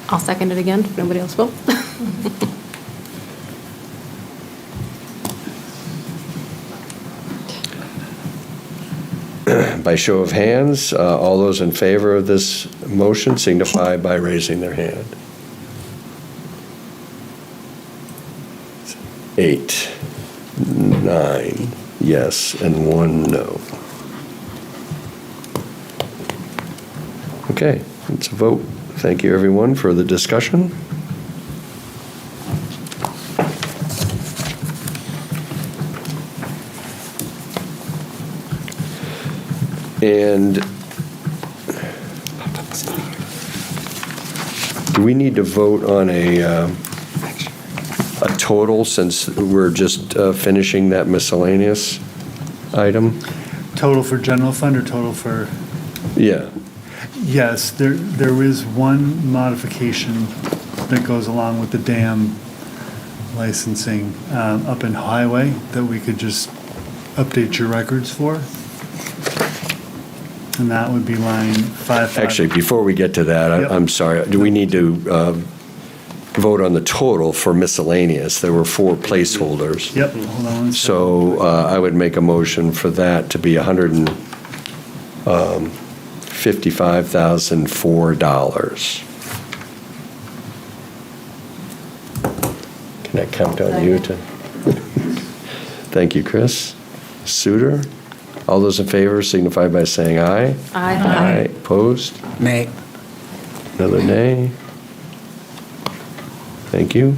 I'll second it again, if nobody else will. By show of hands, all those in favor of this motion signify by raising their hand. 8, 9, yes, and 1 no. Okay, it's a vote. Thank you, everyone, for the discussion. And do we need to vote on a total since we're just finishing that miscellaneous item? Total for general fund or total for? Yeah. Yes, there is one modification that goes along with the dam licensing up in Highway that we could just update your records for. And that would be line 55. Actually, before we get to that, Yep. I'm sorry, do we need to vote on the total for miscellaneous? There were 4 placeholders. Yep, hold on one second. So I would make a motion for that to be $155,004. Can I count on you to? Thank you, Chris. Souter? All those in favor signify by saying aye. Aye. Opposed? Nay. Another nay. Thank you.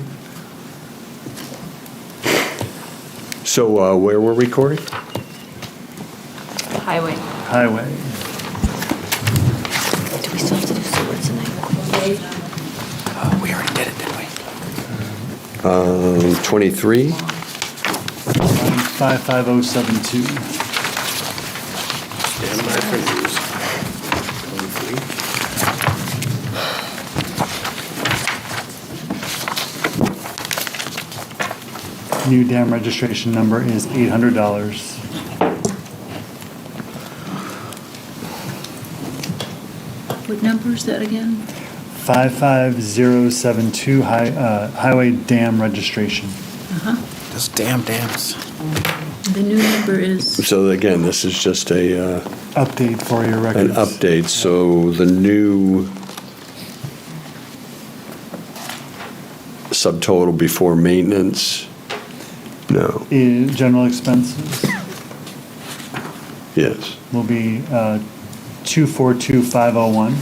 So where were we, Corey? Highway. Highway. Do we still have to do sewer tonight? We already did it, didn't we? 23. Line 55072. Stand by for news. 23. New dam registration number is $800. What number is that again? 55072 highway dam registration. Those damn dams. The new number is, So again, this is just a Update for your an records. update. So the new subtotal before maintenance? No. General expenses Yes. will be 242,501.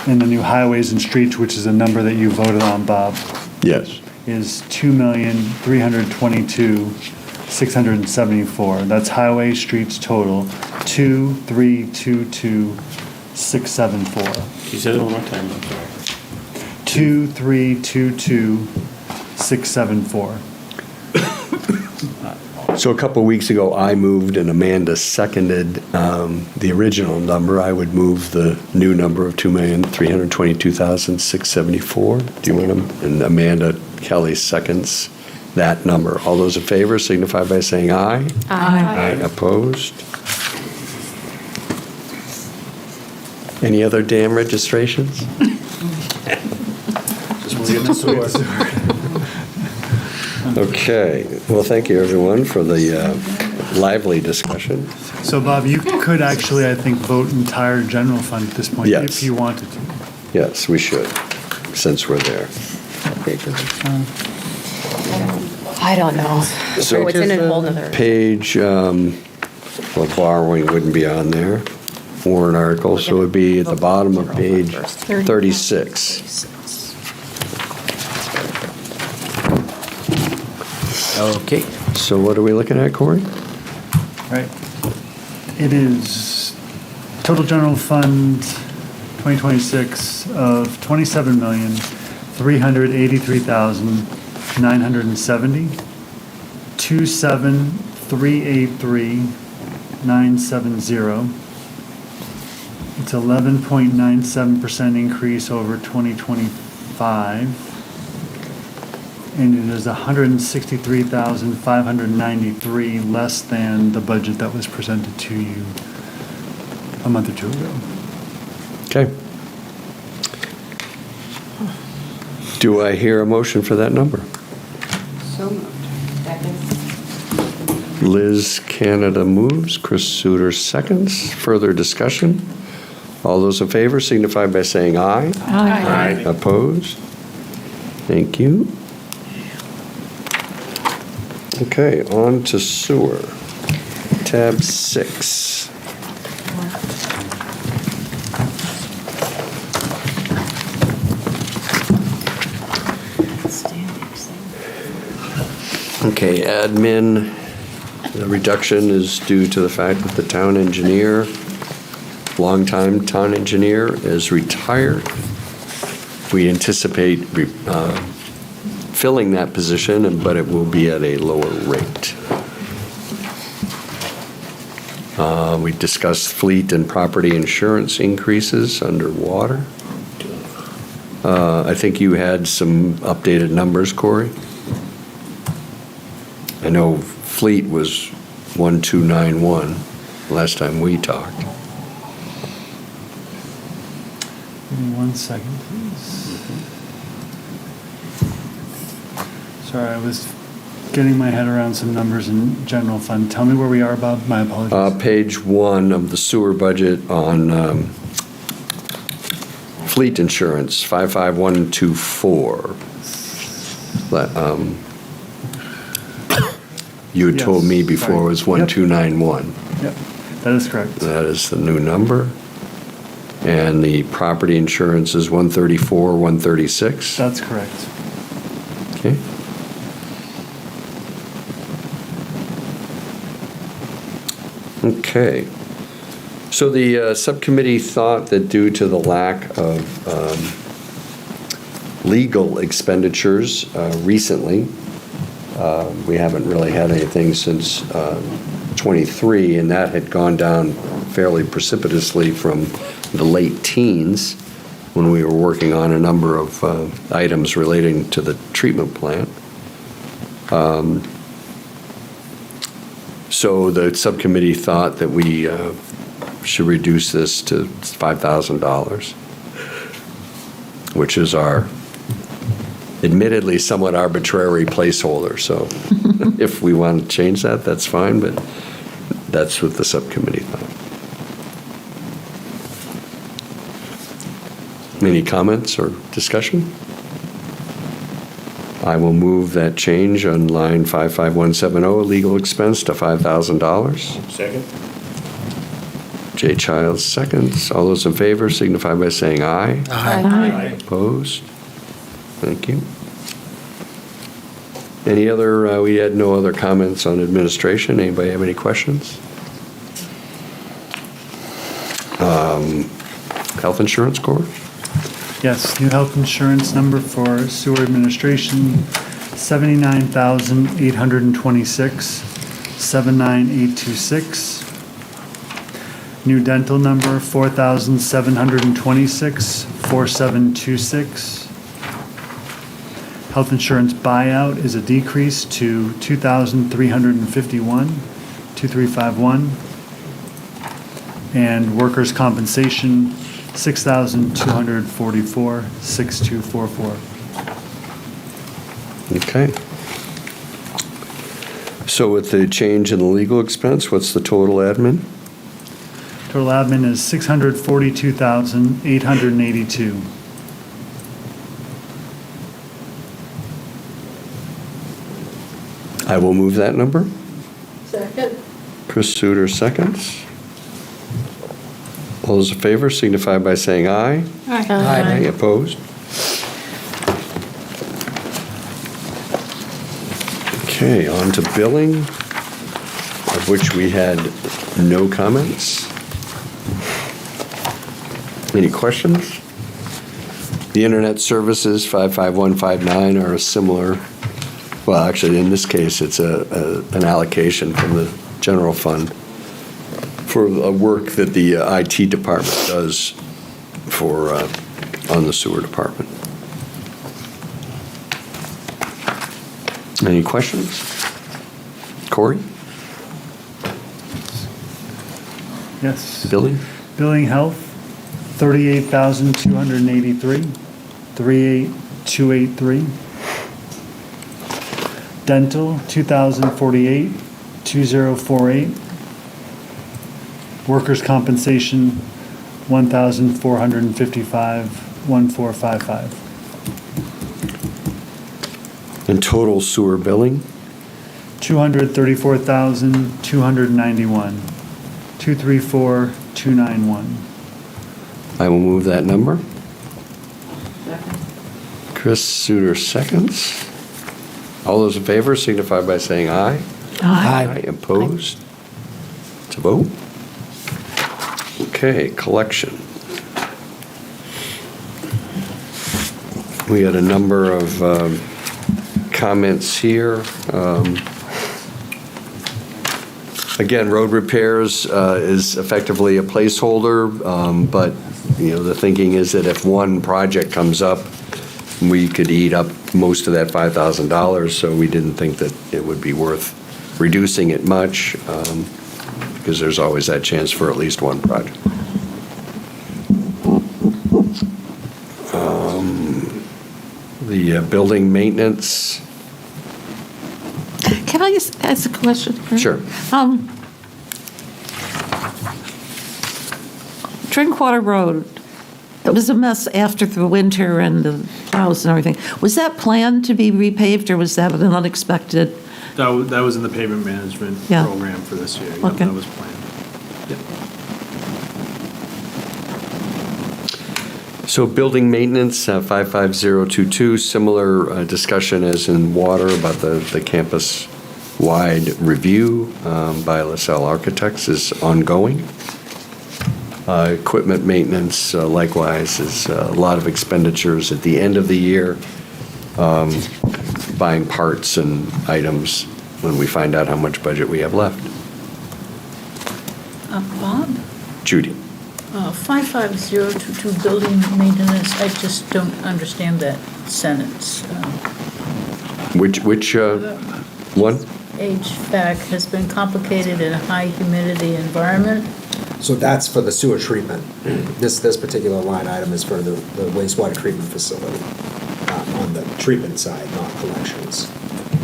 And the new highways and streets, which is a number that you voted on, Bob, Yes. is 2,322,674. That's highway, streets total, 2,322,674. You said it one more time, I'm sorry. 2,322,674. So a couple of weeks ago, I moved and Amanda seconded the original number. I would move the new number of 2,322,674. Do you want to? And Amanda Kelly seconds that number. All those in favor signify by saying aye. Aye. Opposed? Any other dam registrations? Just want to get the sewer. Okay, well, thank you, everyone, for the lively discussion. So Bob, you could actually, I think, vote entire general fund at this point Yes. if you wanted to. Yes, we should, since we're there. I don't know. So It's in a whole nother. page, well, borrowing wouldn't be on there. Warrant article, so it would be at the bottom of page 36. Okay. So what are we looking at, Corey? Right. It is total general fund 2026 of $27,383,970. 27383,970. It's 11.97% increase over 2025. And it is 163,593 less than the budget that was presented to you a month or two ago. Okay. Do I hear a motion for that number? So moved. Second. Liz Canada moves, Chris Suter seconds. Further discussion? All those in favor signify by saying aye. Aye. Opposed? Thank you. Okay, on to sewer. Tab 6. Okay, admin, the reduction is due to the fact that the town engineer, longtime town engineer, is retired. We anticipate filling that position, but it will be at a lower rate. We discussed fleet and property insurance increases underwater. I think you had some updated numbers, Corey. I know fleet was 1291 last time we talked. Give me 1 second, please. Sorry, I was getting my head around some numbers in general fund. Tell me where we are, Bob. My apologies. Page 1 of the sewer budget on fleet insurance, 55124. You had told me before it was 1291. Yep, that is correct. That is the new number. And the property insurance is 134, 136. That's correct. Okay. Okay. So the subcommittee thought that due to the lack of legal expenditures recently, we haven't really had anything since 23, and that had gone down fairly precipitously from the late teens when we were working on a number of items relating to the treatment plant. So the subcommittee thought that we should reduce this to $5,000, which is our admittedly somewhat arbitrary placeholder. So if we want to change that, that's fine, but that's what the subcommittee thought. Any comments or discussion? I will move that change on line 55170, legal expense to $5,000. Second? Jay Childs seconds. All those in favor signify by saying aye. Aye. Opposed? Thank you. Any other, we had no other comments on administration. Anybody have any questions? Health insurance, Corey? Yes, new health insurance number for sewer administration, 79,826, 79826. New dental number, 4,726, 4726. Health insurance buyout is a decrease to 2,351, 2351. And workers' compensation, 6,244, 6244. Okay. So with the change in the legal expense, what's the total admin? Total admin is 642,882. I will move that number. Second. Chris Suter seconds. All those in favor signify by saying aye. Aye. Opposed? Okay, on to billing, of which we had no comments. Any questions? The internet services, 55159, are a similar, well, actually, in this case, it's an allocation from the general fund for work that the IT department does for, on the sewer department. Any questions? Corey? Yes. Billy? Billing health, 38,283, 38283. Dental, 2,048, 2048. Workers' compensation, 1,455, 1455. And total sewer billing? 234,291, 234,291. I will move that number. Chris Suter seconds. All those in favor signify by saying aye. Aye. Opposed? To vote? Okay, collection. We had a number of comments here. Again, road repairs is effectively a placeholder, but the thinking is that if one project comes up, we could eat up most of that $5,000, so we didn't think that it would be worth reducing it much, because there's always that chance for at least one project. The building maintenance. Can I just ask a question? Sure. Drinkwater Road, it was a mess after the winter and the plows and everything. Was that planned to be repaved, or was that an unexpected? That was in the pavement management Yeah. program for this year. Yep, Okay. that was planned. Yep. So building maintenance, 55022, similar discussion as in water about the campus-wide review by LaSalle Architects is ongoing. Equipment maintenance, likewise, is a lot of expenditures at the end of the year, buying parts and items when we find out how much budget we have left. Bob, Judy? 55022 building maintenance, I just don't understand that sentence. Which one? HVAC has been complicated in a high humidity environment. So that's for the sewer treatment. This particular line item is for the wastewater treatment facility, on the treatment side, not collections.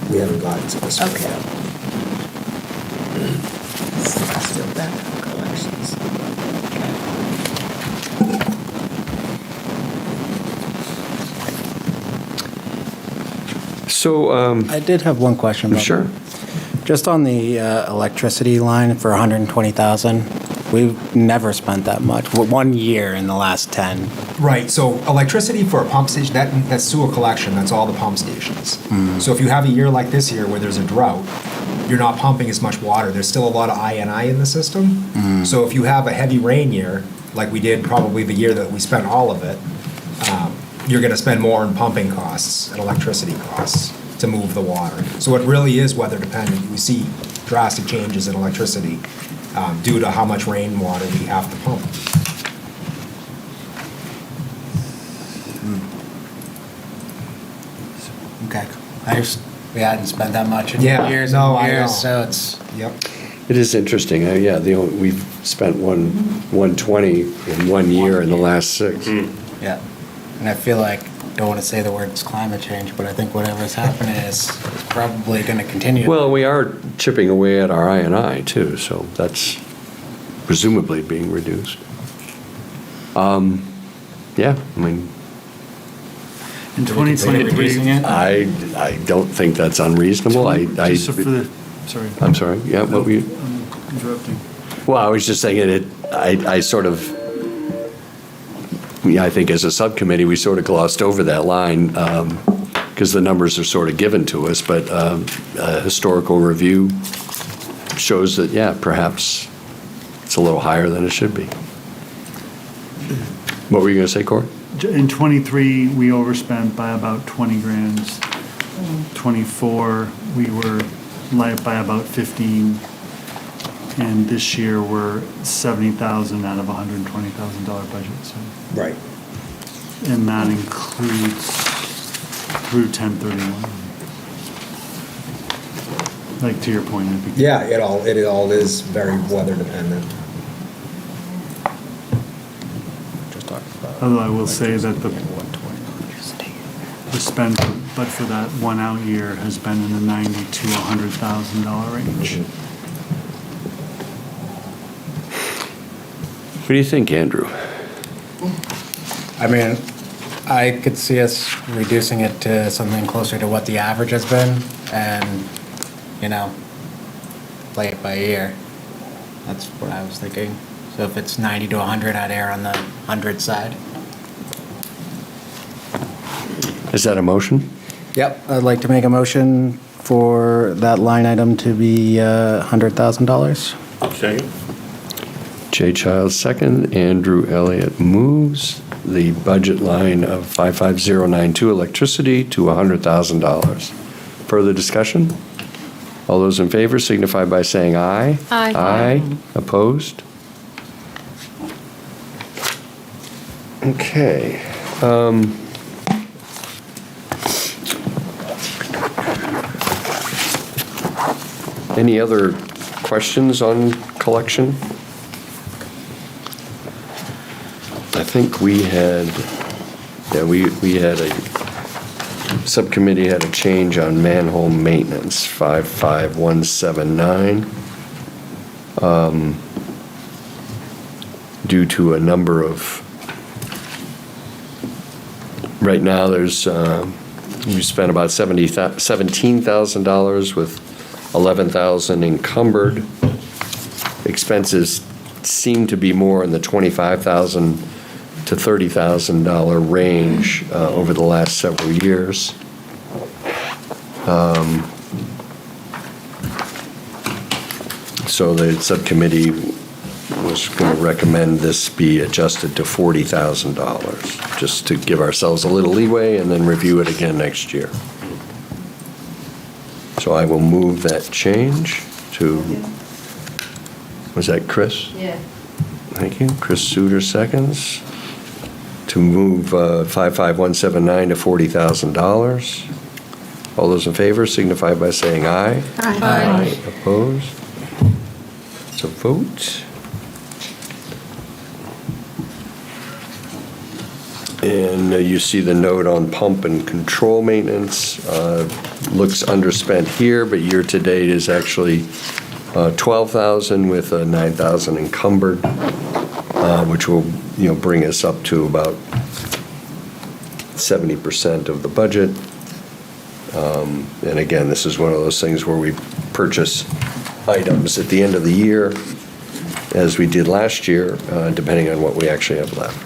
We haven't gotten to this one Okay. yet. Still back on collections. So, I did have one question. about sure. that. Just on the electricity line for 120,000, we've never spent that much. 1 year in the last 10. Right, so electricity for a pump station, that's sewer collection, that's all the pump stations. So if you have a year like this year where there's a drought, you're not pumping as much water, there's still a lot of I&I in the system. So if you have a heavy rain year, like we did probably the year that we spent all of it, you're gonna spend more in pumping costs and electricity costs to move the water. So it really is weather dependent. We see drastic changes in electricity due to how much rainwater we have to pump. We hadn't spent that much in Yeah, years no, and I years, know. so it's, Yep. It is interesting. We've spent 120 in 1 year in the last 6. yeah. And I feel like, don't want to say the words climate change, but I think whatever's happening is probably going to continue. Well, we are chipping away at our I&I too, so that's presumably being reduced. Yeah, I mean, In Do we consider 2023. reducing it? I don't think that's unreasonable. Just for the, sorry. I'm sorry, yeah, what were you? I'm interrupting. Well, I was just saying I sort of, yeah, I think as a subcommittee, we sort of glossed over that line because the numbers are sort of given to us, but a historical review shows that, yeah, perhaps it's a little higher than it should be. What were you going to say, Corey? In '23, we overspent by about 20 grand. '24, we were light by about 15. And this year, we're 70,000 out of $120,000 budget, so. Right. And that includes through 10/31. Like, to your point, it'd be. Yeah, it all is very weather dependent. Although I will say that the spend, but for that 1 out year, has been in the $90,000 to $100,000 range. What do you think, Andrew? I mean, I could see us reducing it to something closer to what the average has been and, play it by ear. That's what I was thinking. So if it's 90 to 100, I'd err on the 100 side. Is that a motion? Yep, I'd like to make a motion for that line item to be $100,000. Second? Jay Childs second, Andrew Elliott moves the budget line of 55092 electricity to $100,000. Further discussion? All those in favor signify by saying aye. Aye. Aye. Opposed? Okay. Any other questions on collection? I think we had a, subcommittee had a change on manhole maintenance, 55179. Due to a number of, right now there's, we spent about $17,000 with 11,000 encumbered. Expenses seem to be more in the $25,000 to $30,000 range over the last several years. So the subcommittee was going to recommend this be adjusted to $40,000, just to give ourselves a little leeway and then review it again next year. So I will move that change to, was that Chris? Yeah. Thank you. Chris Suter seconds. To move 55179 to $40,000. All those in favor signify by saying aye. Aye. Opposed? It's a vote. And you see the note on pump and control maintenance. Looks underspent here, but year-to-date is actually 12,000 with 9,000 encumbered, which will, bring us up to about 70% of the budget. And again, this is one of those things where we purchase items at the end of the year, as we did last year, depending on what we actually have left.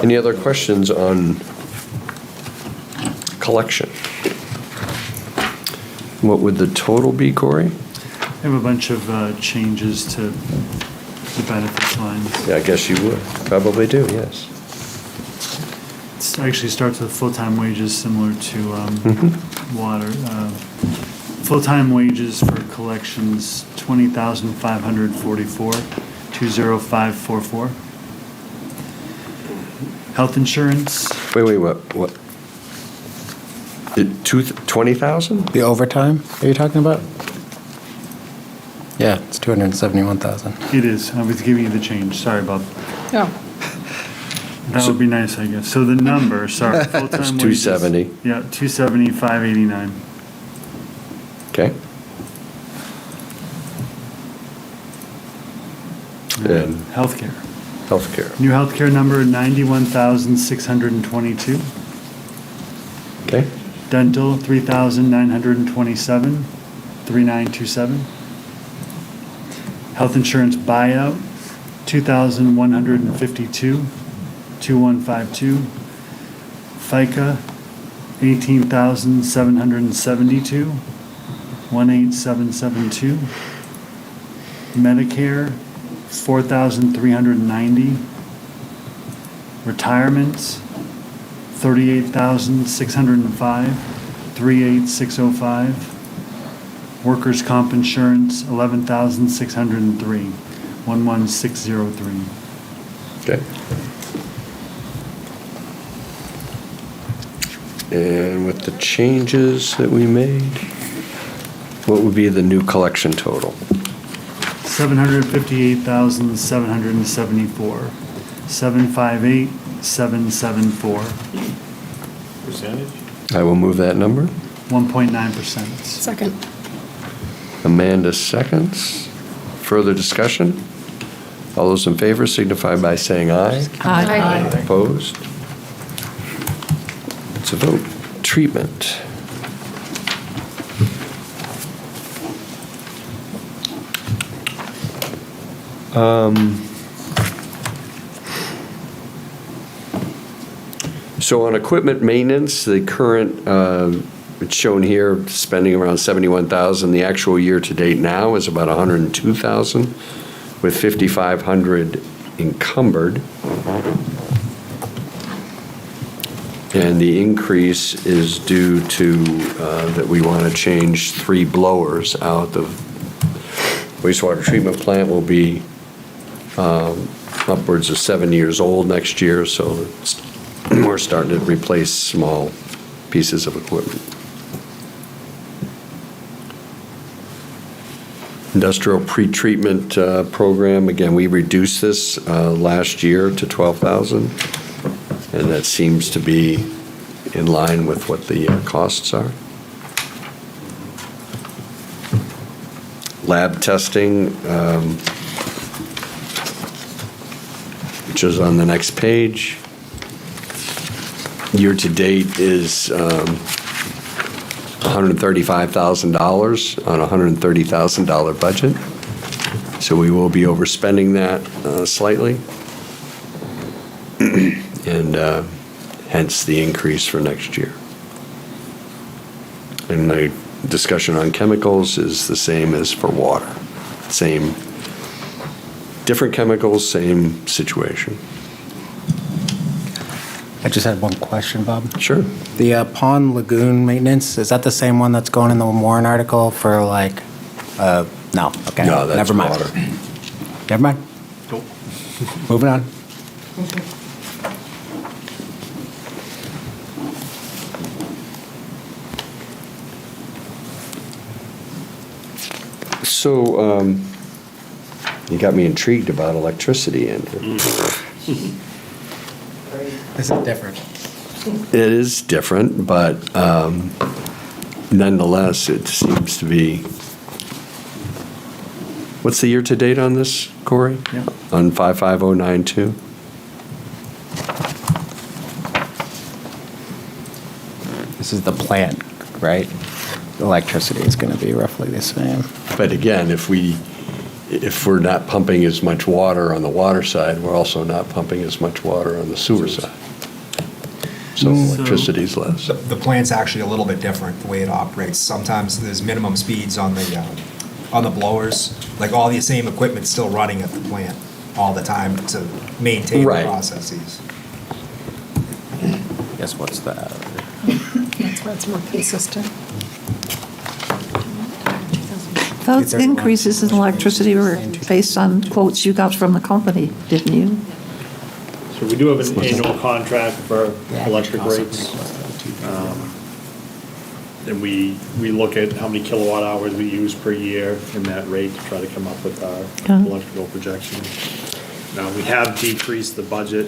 Any other questions on collection? What would the total be, Corey? I have a bunch of changes to the benefits lines. Yeah, I guess you would. Probably do, yes. It actually starts with full-time wages, similar to water. Full-time wages for collections, $20,544, 20544. Health insurance. Wait, what? 20,000? The overtime, are you talking about? Yeah, it's 271,000. It is. I was giving you the change. Sorry, Bob. Oh, That would be nice, I guess. So the number, sorry, full-time It's wages. 270. Yeah, 270, 589. Okay. And Healthcare. healthcare. New healthcare number, 91,622. Okay. Dental, 3,927, 3927. Health insurance buyout, 2,152, 2152. FICA, 18,772, 18772. Medicare, 4,390. Retirements, 38,605, 38605. Workers' comp insurance, 11,603, 11603. Okay. And with the changes that we made, what would be the new collection total? 758,774, 758,774, Percentage? I will move that number. 1.9%. second. Amanda seconds. Further discussion? All those in favor signify by saying aye. Aye. Opposed? It's a vote. Treatment. So on equipment maintenance, the current, it's shown here, spending around 71,000. The actual year-to-date now is about 102,000, with 5,500 encumbered. And the increase is due to that we want to change 3 blowers out. The wastewater treatment plant will be upwards of 7 years old next year, so we're starting to replace small pieces of equipment. Industrial pretreatment program, again, we reduced this last year to 12,000, and that seems to be in line with what the costs are. Lab testing, which is on the next page. Year-to-date is $135,000 on a $130,000 budget. So we will be overspending that slightly. And hence the increase for next year. And the discussion on chemicals is the same as for water. Same, different chemicals, same situation. I just had one question, Bob. Sure. The pond lagoon maintenance, is that the same one that's going in the Warren article for like, no, okay. No, that's Never mind. water. Never mind. Nope. Moving on. So, you got me intrigued about electricity, Andrew. This is different. It is different, but nonetheless, it seems to be. What's the year-to-date on this, Corey? Yeah. On 55092? This is the plant, right? Electricity is going to be roughly the same. But again, if we're not pumping as much water on the water side, we're also not pumping as much water on the sewer side. So electricity's less. The plant's actually a little bit different, the way it operates. Sometimes there's minimum speeds on the blowers. Like all the same equipment's still running at the plant all the time to maintain the Right. processes. Guess what's that? That's why it's more consistent. Those increases in electricity were based on quotes you got from the company, didn't you? So we do have an annual contract for electric rates. And we look at how many kilowatt hours we use per year in that rate to try to come up with our electrical projection. Now, we have decreased the budget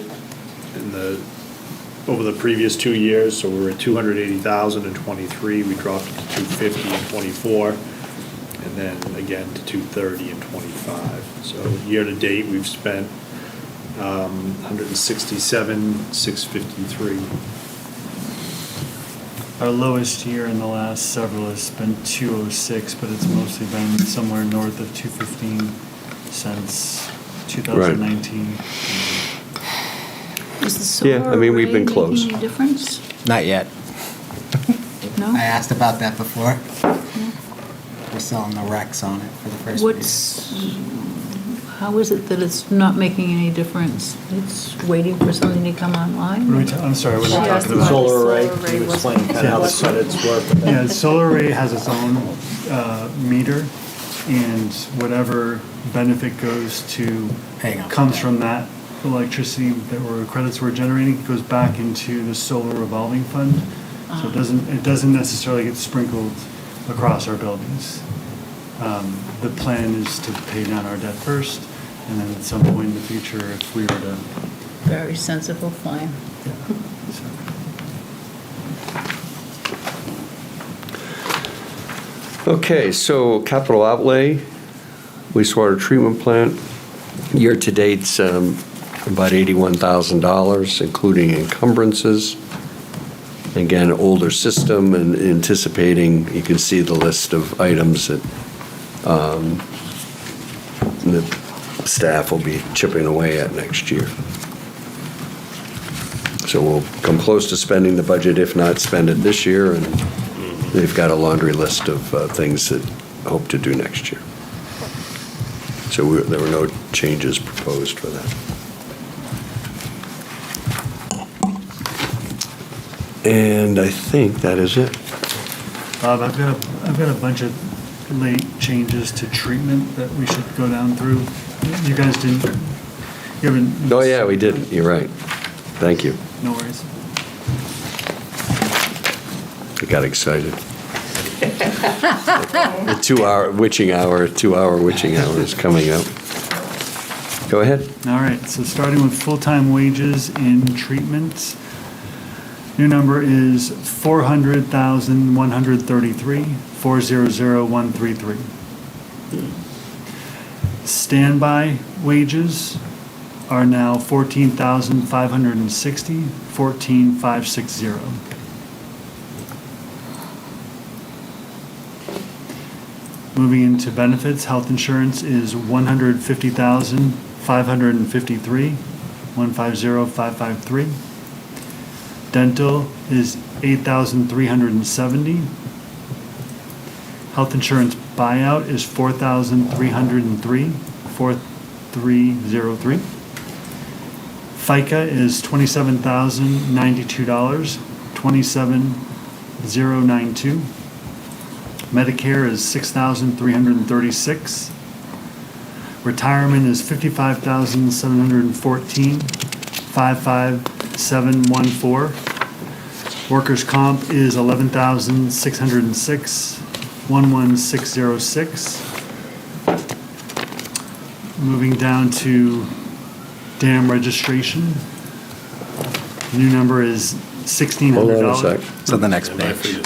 over the previous 2 years, so we were at 280,000 in '23, we dropped it to 250 in '24, and then again to 230 in '25. So year-to-date, we've spent 167,653. Our lowest year in the last several has been 206, but it's mostly been somewhere north of 215 since 2019. Is the solar Yeah, I mean, we've been array close. making a difference? Not yet. No? I asked about that before. We're selling the Rex on it for the first week. How is it that it's not making any difference? It's waiting for something to come online? I'm sorry, what are we She asked talking about? about Solar array, solar array can you wasn't- explain kind of how the credits work with that? Yeah, solar array has its own meter, and whatever benefit goes to, Hang on. comes from that electricity that credits we're generating, goes back into the solar revolving fund. So it doesn't necessarily get sprinkled across our buildings. The plan is to pay down our debt first, and then at some point in the future, if we were to. Very sensible plan. Okay, so capital outlay, wastewater treatment plant, year-to-date's about $81,000, including encumbrances. Again, older system, and anticipating, you can see the list of items that the staff will be chipping away at next year. So we'll come close to spending the budget, if not spend it this year, and they've got a laundry list of things that hope to do next year. So there were no changes proposed for that. And I think that is it. Bob, I've got a bunch of late changes to treatment that we should go down through. You guys you haven't. Oh, yeah, we did. You're right. Thank you. No worries. I got excited. The 2-hour witching hour is coming up. Go ahead. All right, so starting with full-time wages in treatment. New number is 400,133, 400,133. Standby wages are now 14,560, 14,560. Moving into benefits, health insurance is 150,553, 150,553. Dental is 8,370. Health insurance buyout is 4,303, 4303. FICA is $27,092, 27,092. Medicare is 6,336. Retirement is 55,714, 55,714. Workers' comp is 11,606, 11,606. Moving down to dam registration. New number is $1,600. Hold on a sec. So the next page.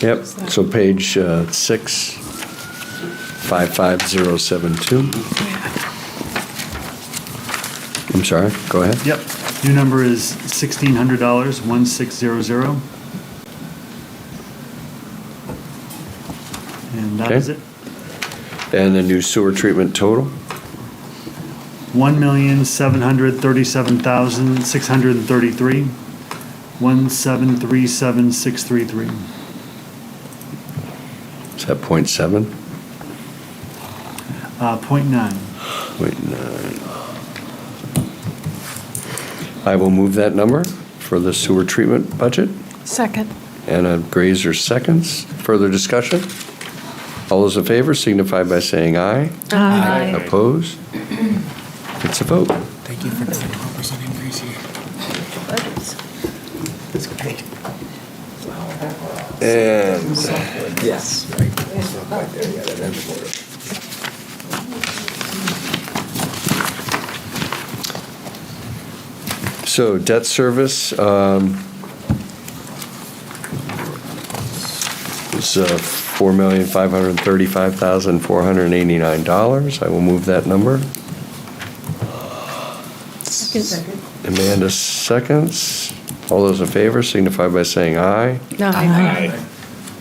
Yep, so page 6, 55072. I'm sorry, go ahead. Yep. New number is $1,600, 1600. And that Okay. is it. And the new sewer treatment total? 1,737,633, 1,737,633. Is that .7? 0.9. .9. I will move that number for the sewer treatment budget. Second. Anna Grazer seconds. Further discussion? All those in favor signify by saying aye. Aye. Opposed? It's a vote. Thank you for the 12% increase here. Budgets. That's great. And Yes. so debt service is $4,535,489. I will move that number. Amanda seconds. All those in favor signify by saying aye. Aye.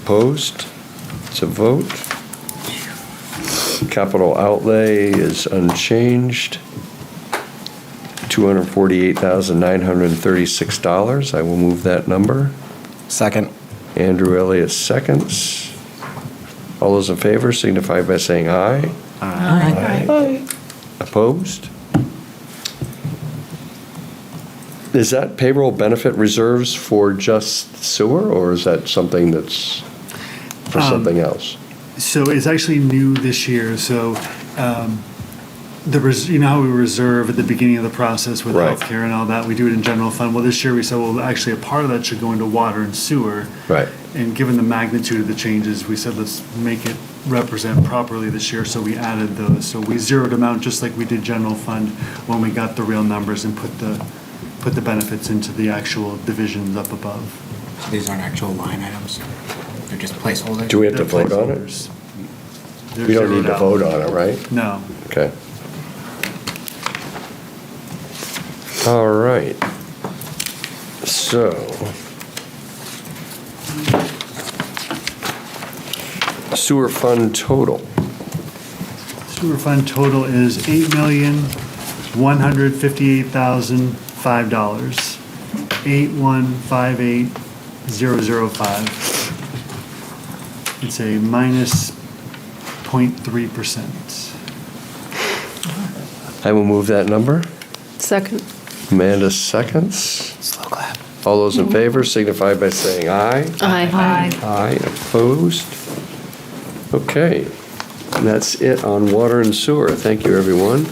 Opposed? It's a vote. Capital outlay is unchanged. $248,936. I will move that number. Second. Andrew Elliott seconds. All those in favor signify by saying aye. Aye. Opposed? Is that payroll benefit reserves for just sewer, or is that something that's for something else? So it's actually new this year, so you know how we reserve at the beginning of the process with Right. healthcare and all that, we do it in general fund. Well, this year we said, well, actually a part of that should go into water and sewer. Right. And given the magnitude of the changes, we said, let's make it represent properly this year, so we added those. So we zeroed them out just like we did general fund when we got the real numbers and put the benefits into the actual divisions up above. So these aren't actual line items? They're just placeholders? Do we have to They're vote on it? placeholders. They're We don't need zeroed to out. vote on it, right? No. Okay. All right. So. Sewer fund total. Sewer fund total is $8,158,005. 8158005. It's a minus 0.3%. I will move that number. Second. Amanda seconds. Slow clap. All those in favor signify by saying aye. Aye. Aye. Opposed? Okay. And that's it on water and sewer. Thank you, everyone.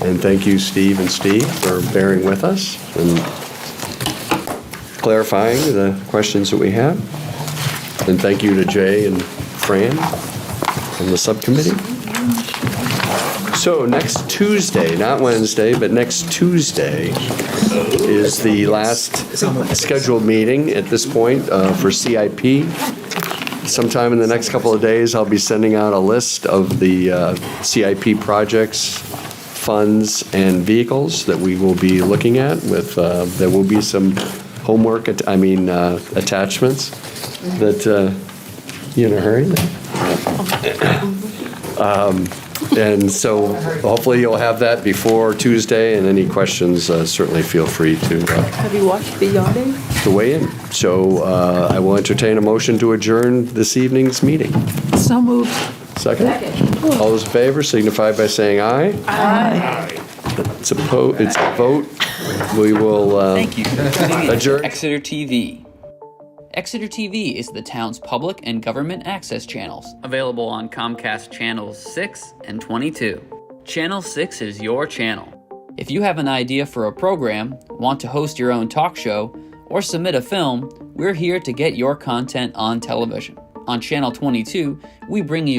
And thank you, Steve and Steve, for bearing with us and clarifying the questions that we have. And thank you to Jay and Fran from the subcommittee. So next Tuesday, not Wednesday, but next Tuesday is the last scheduled meeting at this point for CIP. Sometime in the next couple of days, I'll be sending out a list of the CIP projects, funds, and vehicles that we will be looking at. With there will be some homework, attachments that, you in a hurry? And so hopefully you'll have that before Tuesday, and any questions, certainly feel free to Have you watched the yachting? weigh in. So I will entertain a motion to adjourn this evening's meeting. So moved. Second? All those in favor signify by saying aye. Aye. It's a vote. We will adjourn. Exeter TV. Exeter TV is the town's public and government access channels, available on Comcast Channels 6 and 22. Channel 6 is your channel. If you have an idea for a program, want to host your own talk show, or submit a film, we're here to get your content on television. On Channel 22, we bring you